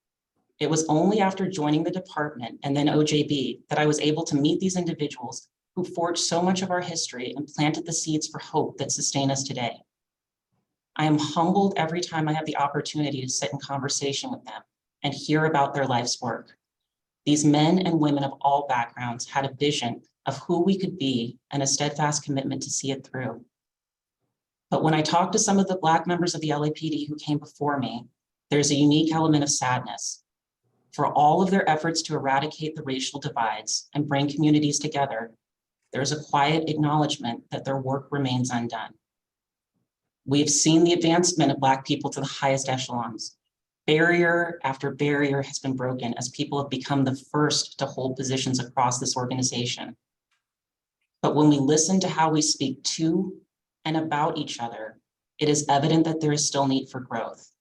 It was only after joining the department and then OJB that I was able to meet these individuals who forged so much of our history and planted the seeds for hope that sustain us today. I am humbled every time I have the opportunity to sit in conversation with them and hear about their life's work. These men and women of all backgrounds had a vision of who we could be and a steadfast commitment to see it through. But when I talk to some of the Black members of the LAPD who came before me, there's a unique element of sadness. For all of their efforts to eradicate the racial divides and bring communities together, there's a quiet acknowledgement that their work remains undone. We've seen the advancement of Black people to the highest echelons. Barrier after barrier has been broken as people have become the first to hold positions across this organization. But when we listen to how we speak to and about each other, it is evident that there is still need for growth,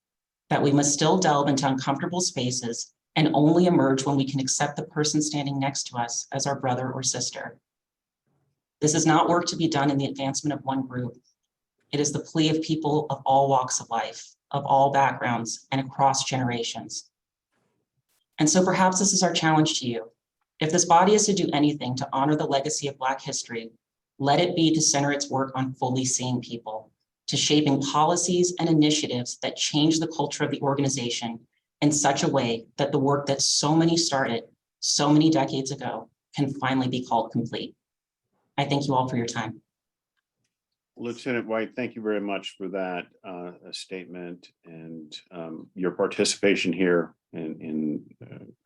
that we must still delve into uncomfortable spaces and only emerge when we can accept the person standing next to us as our brother or sister. This is not work to be done in the advancement of one group. It is the plea of people of all walks of life, of all backgrounds, and across generations. And so perhaps this is our challenge to you. If this body is to do anything to honor the legacy of Black history, let it be to center its work on fully seeing people, to shaping policies and initiatives that change the culture of the organization in such a way that the work that so many started so many decades ago can finally be called complete. I thank you all for your time. Lieutenant White, thank you very much for that statement and your participation here in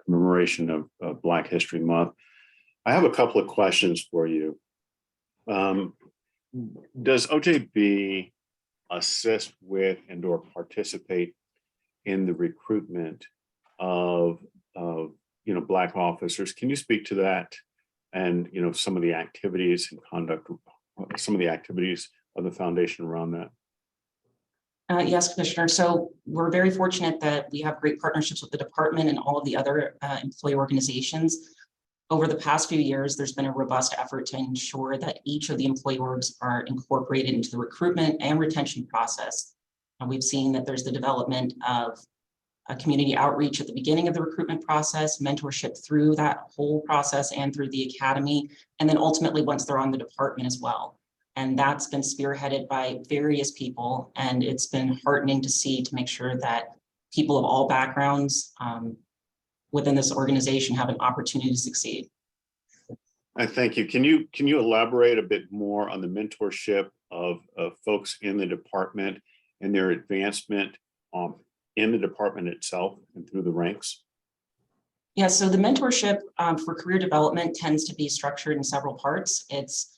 commemoration of Black History Month. I have a couple of questions for you. Does OJB assist with and or participate in the recruitment of Black officers? Can you speak to that and some of the activities and conduct, some of the activities of the foundation around that? Yes, Commissioner. So we're very fortunate that we have great partnerships with the department and all of the other employee organizations. Over the past few years, there's been a robust effort to ensure that each of the employee orgs are incorporated into the recruitment and retention process. And we've seen that there's the development of a community outreach at the beginning of the recruitment process, mentorship through that whole process and through the academy, and then ultimately once they're on the department as well. And that's been spearheaded by various people, and it's been heartening to see, to make sure that people of all backgrounds within this organization have an opportunity to succeed. I thank you. Can you elaborate a bit more on the mentorship of folks in the department and their advancement in the department itself and through the ranks? Yeah, so the mentorship for career development tends to be structured in several parts. It's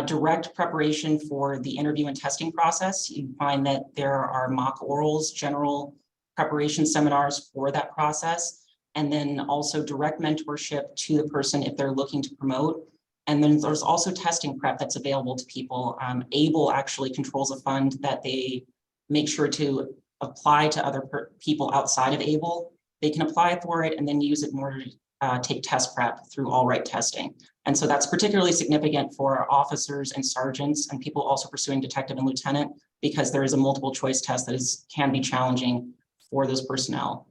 direct preparation for the interview and testing process. You find that there are mock orals, general preparation seminars for that process, and then also direct mentorship to the person if they're looking to promote. And then there's also testing prep that's available to people. ABLE actually controls a fund that they make sure to apply to other people outside of ABLE. They can apply for it and then use it in order to take test prep through All Right testing. And so that's particularly significant for officers and sergeants and people also pursuing detective and lieutenant, because there is a multiple choice test that can be challenging for those personnel.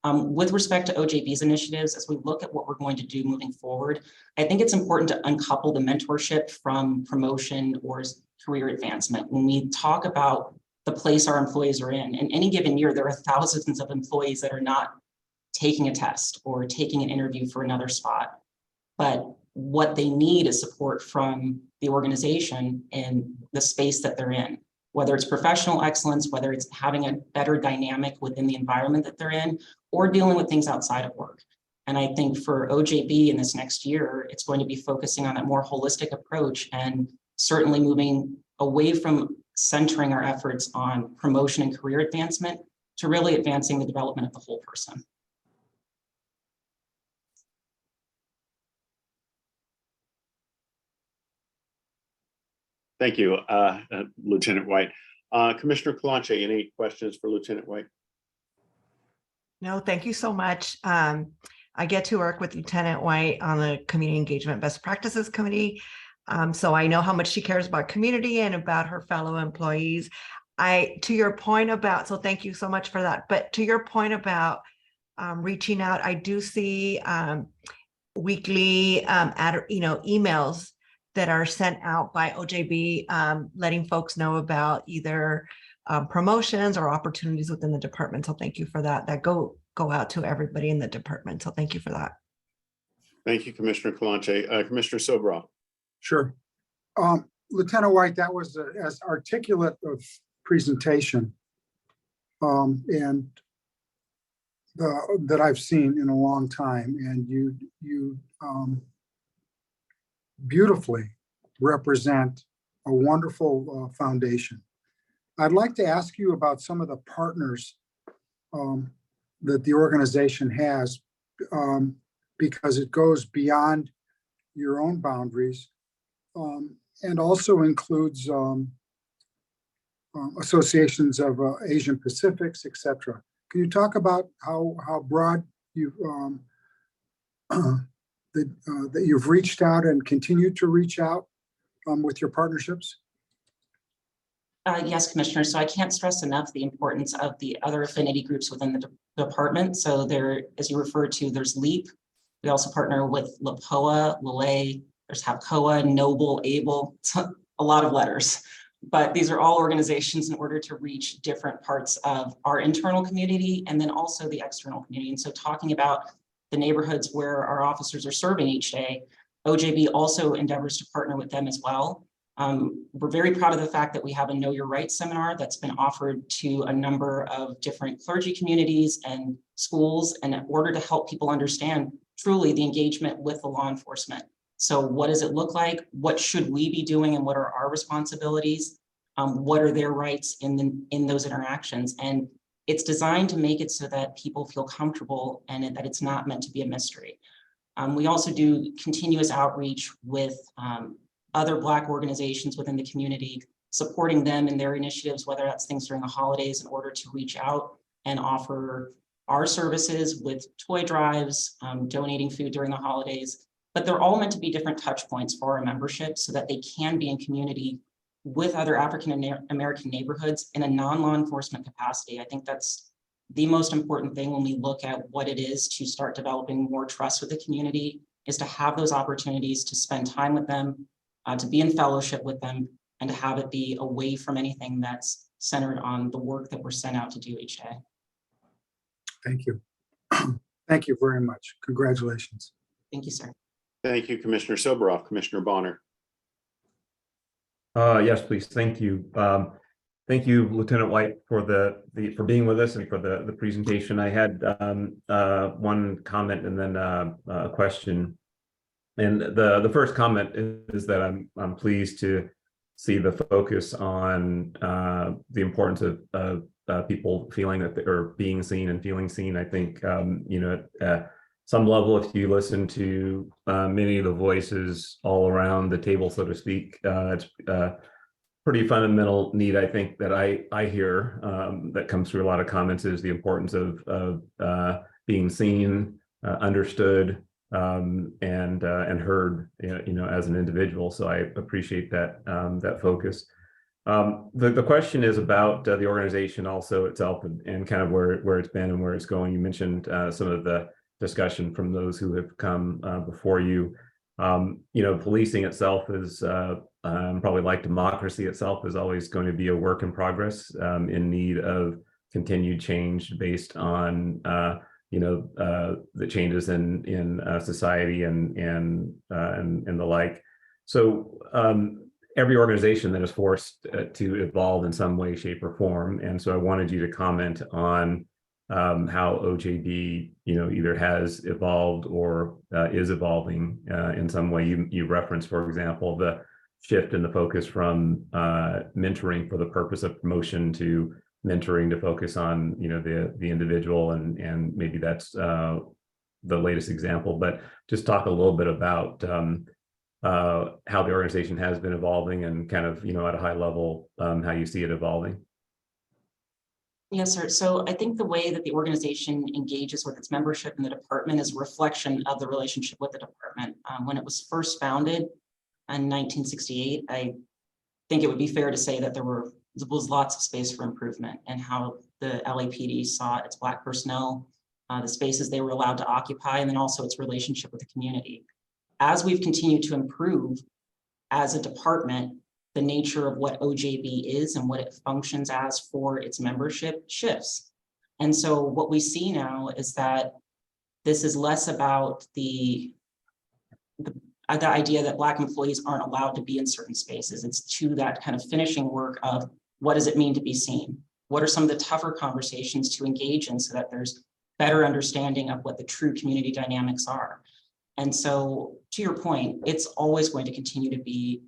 With respect to OJB's initiatives, as we look at what we're going to do moving forward, I think it's important to uncouple the mentorship from promotion or career advancement. When we talk about the place our employees are in any given year, there are thousands of employees that are not taking a test or taking an interview for another spot. But what they need is support from the organization in the space that they're in, whether it's professional excellence, whether it's having a better dynamic within the environment that they're in, or dealing with things outside of work. And I think for OJB in this next year, it's going to be focusing on a more holistic approach and certainly moving away from centering our efforts on promotion and career advancement to really advancing the development of the whole person. Thank you, Lieutenant White. Commissioner Kalanche, any questions for Lieutenant White? No, thank you so much. I get to work with Lieutenant White on the Community Engagement Best Practices Committee. So I know how much she cares about community and about her fellow employees. To your point about, so thank you so much for that. But to your point about reaching out, I do see weekly emails that are sent out by OJB, letting folks know about either promotions or opportunities within the department. So thank you for that. That go out to everybody in the department. So thank you for that. Thank you, Commissioner Kalanche. Commissioner Sobral. Sure. Lieutenant White, that was as articulate of presentation and that I've seen in a long time. And you beautifully represent a wonderful foundation. I'd like to ask you about some of the partners that the organization has, because it goes beyond your own boundaries and also includes associations of Asian Pacifics, etc. Can you talk about how broad you've that you've reached out and continue to reach out with your partnerships? Yes, Commissioner. So I can't stress enough the importance of the other affinity groups within the department. So there, as you referred to, there's LEAP. We also partner with LAPOA, LLA, there's HAPCOA, Noble, ABLE, a lot of letters. But these are all organizations in order to reach different parts of our internal community and then also the external community. And so talking about the neighborhoods where our officers are serving each day, OJB also endeavors to partner with them as well. We're very proud of the fact that we have a Know Your Rights seminar that's been offered to a number of different clergy communities and schools in order to help people understand truly the engagement with the law enforcement. So what does it look like? What should we be doing and what are our responsibilities? What are their rights in those interactions? And it's designed to make it so that people feel comfortable and that it's not meant to be a mystery. We also do continuous outreach with other Black organizations within the community, supporting them in their initiatives, whether that's things during the holidays in order to reach out and offer our services with toy drives, donating food during the holidays. But they're all meant to be different touch points for our membership so that they can be in community with other African American neighborhoods in a non-law enforcement capacity. I think that's the most important thing when we look at what it is to start developing more trust with the community, is to have those opportunities to spend time with them, to be in fellowship with them, and to have it be away from anything that's centered on the work that we're sent out to do each day. Thank you. Thank you very much. Congratulations. Thank you, sir. Thank you, Commissioner Soboroff. Commissioner Bonner. Yes, please. Thank you. Thank you, Lieutenant White, for for being with us and for the presentation. I had one comment and then a question. And the first comment is that I'm pleased to see the focus on the importance of people feeling that or being seen and feeling seen. I think at some level, if you listen to many of the voices all around the table, so to speak, it's pretty fundamental need, I think, that I hear that comes through a lot of comments, is the importance of being seen, understood, and heard, as an individual. So I appreciate that focus. The question is about the organization also itself and kind of where it's been and where it's going. You mentioned some of the discussion from those who have come before you. Policing itself is probably like democracy itself is always going to be a work in progress, in need of continued change based on the changes in society and the like. So every organization that is forced to evolve in some way, shape, or form. And so I wanted you to comment on how OJB, either has evolved or is evolving in some way. You referenced, for example, the shift in the focus from mentoring for the purpose of promotion to mentoring to focus on, the individual, and maybe that's the latest example. But just talk a little bit about how the organization has been evolving and kind of, at a high level, how you see it evolving. Yes, sir. So I think the way that the organization engages with its membership in the department is a reflection of the relationship with the department. When it was first founded in 1968, I think it would be fair to say that there was lots of space for improvement and how the LAPD saw its Black personnel, the spaces they were allowed to occupy, and then also its relationship with the community. As we've continued to improve as a department, the nature of what OJB is and what it functions as for its membership shifts. And so what we see now is that this is less about the idea that Black employees aren't allowed to be in certain spaces. It's to that kind of finishing work of what does it mean to be seen? What are some of the tougher conversations to engage in so that there's better understanding of what the true community dynamics are? And so to your point, it's always going to continue to be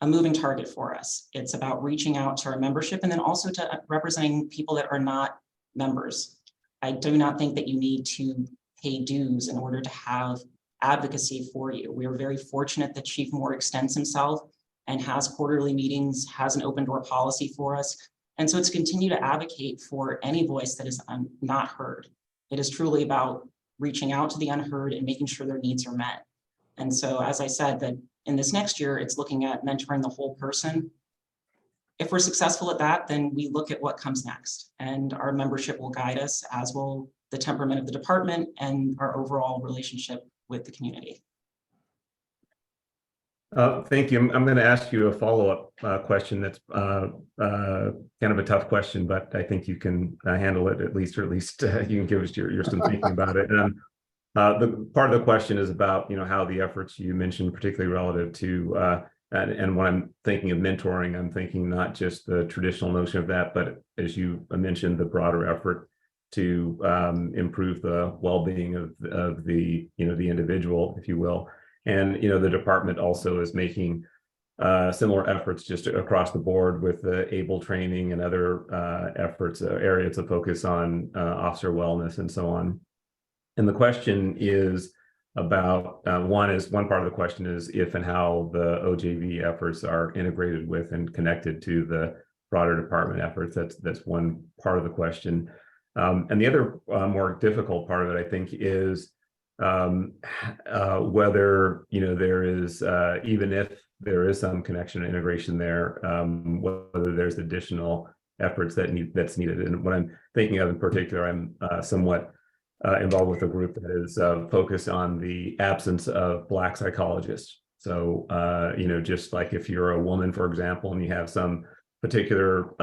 a moving target for us. It's about reaching out to our membership and then also to representing people that are not members. I do not think that you need to pay dues in order to have advocacy for you. We are very fortunate that Chief Moore extends himself and has quarterly meetings, has an open door policy for us. And so it's continue to advocate for any voice that is not heard. It is truly about reaching out to the unheard and making sure their needs are met. And so, as I said, that in this next year, it's looking at mentoring the whole person. If we're successful at that, then we look at what comes next, and our membership will guide us, as will the temperament of the department and our overall relationship with the community. Thank you. I'm going to ask you a follow-up question that's kind of a tough question, but I think you can handle it at least, or at least you can give us your some thinking about it. The part of the question is about how the efforts you mentioned, particularly relative to and when I'm thinking of mentoring, I'm thinking not just the traditional notion of that, but as you mentioned, the broader effort to improve the well-being of the the individual, if you will. And the department also is making similar efforts just across the board with the ABLE training and other efforts, areas of focus on officer wellness and so on. And the question is about one part of the question is if and how the OJV efforts are integrated with and connected to the broader department efforts. That's one part of the question. And the other more difficult part of it, I think, is whether there is even if there is some connection and integration there, whether there's additional efforts that's needed. And what I'm thinking of in particular, I'm somewhat involved with a group that is focused on the absence of Black psychologists. So just like if you're a woman, for example, and you have some particular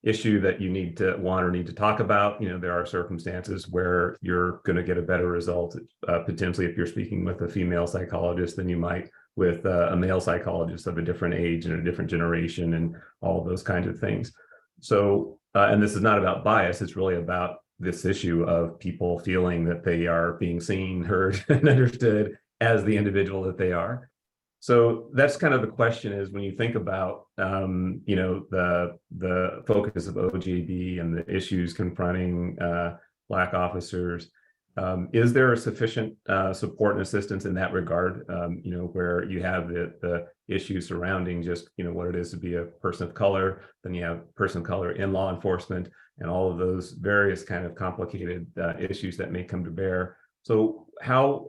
issue that you need to talk about, there are circumstances where you're going to get a better result potentially if you're speaking with a female psychologist than you might with a male psychologist of a different age and a different generation and all of those kinds of things. So and this is not about bias, it's really about this issue of people feeling that they are being seen, heard, and understood as the individual that they are. So that's kind of the question is when you think about, the focus of OJB and the issues confronting Black officers, is there a sufficient support and assistance in that regard, where you have the issues surrounding just, what it is to be a person of color, then you have person of color in law enforcement, and all of those various kind of complicated issues that may come to bear. So how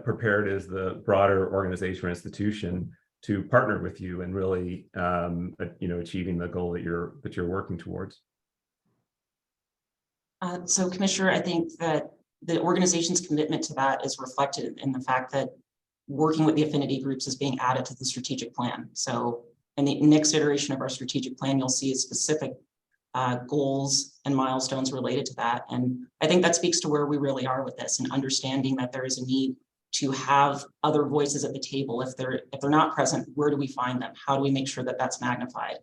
prepared is the broader organization or institution to partner with you and really, achieving the goal that you're working towards? So, Commissioner, I think that the organization's commitment to that is reflected in the fact that working with the affinity groups is being added to the strategic plan. So in the next iteration of our strategic plan, you'll see specific goals and milestones related to that. And I think that speaks to where we really are with this and understanding that there is a need to have other voices at the table. If they're not present, where do we find them? How do we make sure that that's magnified?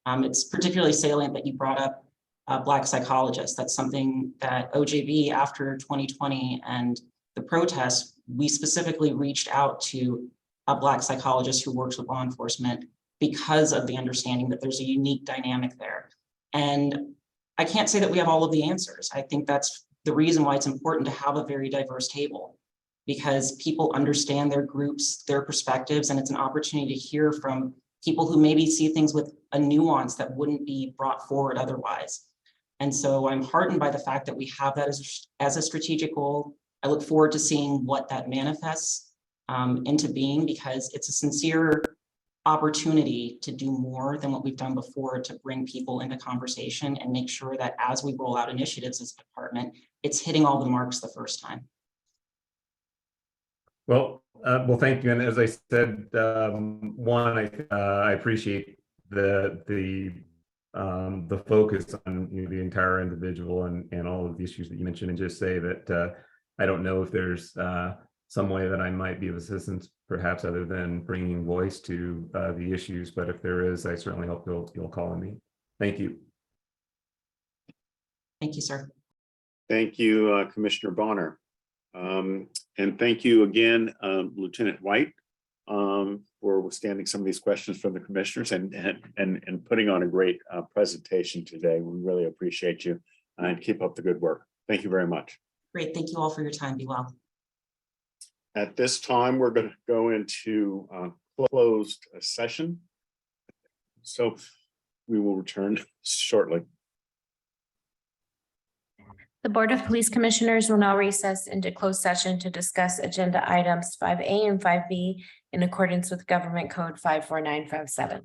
It's particularly salient that you brought up Black psychologists. That's something that OJB after 2020 and the protests, we specifically reached out to a Black psychologist who works with law enforcement because of the understanding that there's a unique dynamic there. And I can't say that we have all of the answers. I think that's the reason why it's important to have a very diverse table. because people understand their groups, their perspectives, and it's an opportunity to hear from people who maybe see things with a nuance that wouldn't be brought forward otherwise. And so I'm heartened by the fact that we have that as a strategic goal. I look forward to seeing what that manifests into being, because it's a sincere opportunity to do more than what we've done before, to bring people into conversation and make sure that as we roll out initiatives as a department, it's hitting all the marks the first time. Well, thank you. And as I said, I appreciate the focus on the entire individual and all of the issues that you mentioned, and just say that I don't know if there's some way that I might be of assistance, perhaps other than bringing voice to the issues. But if there is, I certainly hope you'll call on me. Thank you. Thank you, sir. Thank you, Commissioner Bonner. And thank you again, Lieutenant White, for withstanding some of these questions from the commissioners and putting on a great presentation today. We really appreciate you, and keep up the good work. Thank you very much. Great. Thank you all for your time. Be well. At this time, we're going to go into closed session. So we will return shortly. The Board of Police Commissioners will now recess into closed session to discuss agenda items 5A and 5B in accordance with Government Code 54957.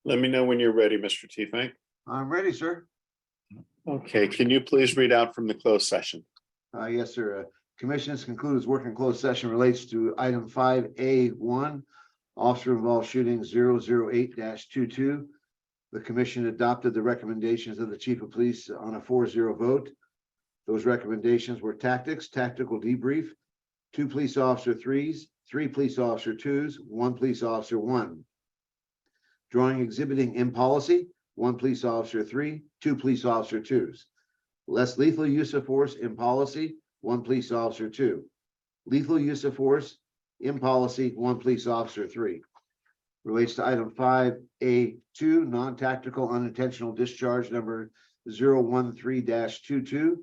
Let me know when you're ready, Mr. Tiefenk. I'm ready, sir. Okay, can you please read out from the closed session? Yes, sir. Commission's concludes work in closed session relates to item 5A1, officer involved shooting 008-22. The commission adopted the recommendations of the chief of police on a 4-0 vote. Those recommendations were tactical debrief, 2 police officer 3s, 3 police officer 2s, 1 police officer 1. Drawing exhibiting in policy, 1 police officer 3, 2 police officer 2s. Less lethal use of force in policy, 1 police officer 2. Lethal use of force in policy, 1 police officer 3. Relates to item 5A2, non-tactical unintentional discharge number 013-22.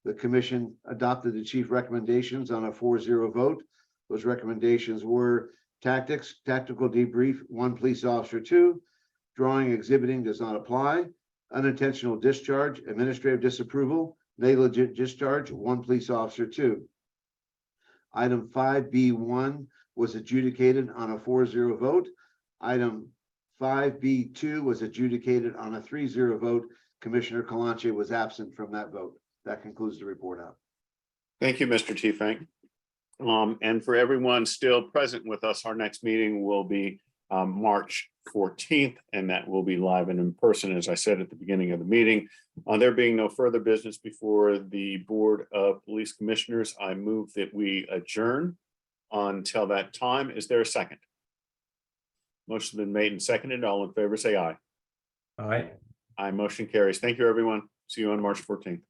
The commission adopted the chief recommendations on a 4-0 vote. Those recommendations were tactical debrief, 1 police officer 2. Drawing exhibiting does not apply. Unintentional discharge, administrative disapproval, negligent discharge, 1 police officer 2. Item 5B1 was adjudicated on a 4-0 vote. Item 5B2 was adjudicated on a 3-0 vote. Commissioner Kalanche was absent from that vote. That concludes the report out. Thank you, Mr. Tiefenk. And for everyone still present with us, our next meeting will be March 14th, and that will be live and in person, as I said at the beginning of the meeting. There being no further business before the Board of Police Commissioners, I move that we adjourn until that time. Is there a second? Motion's been made and seconded. All in favor, say aye. Aye. Aye, motion carries. Thank you, everyone. See you on March 14th.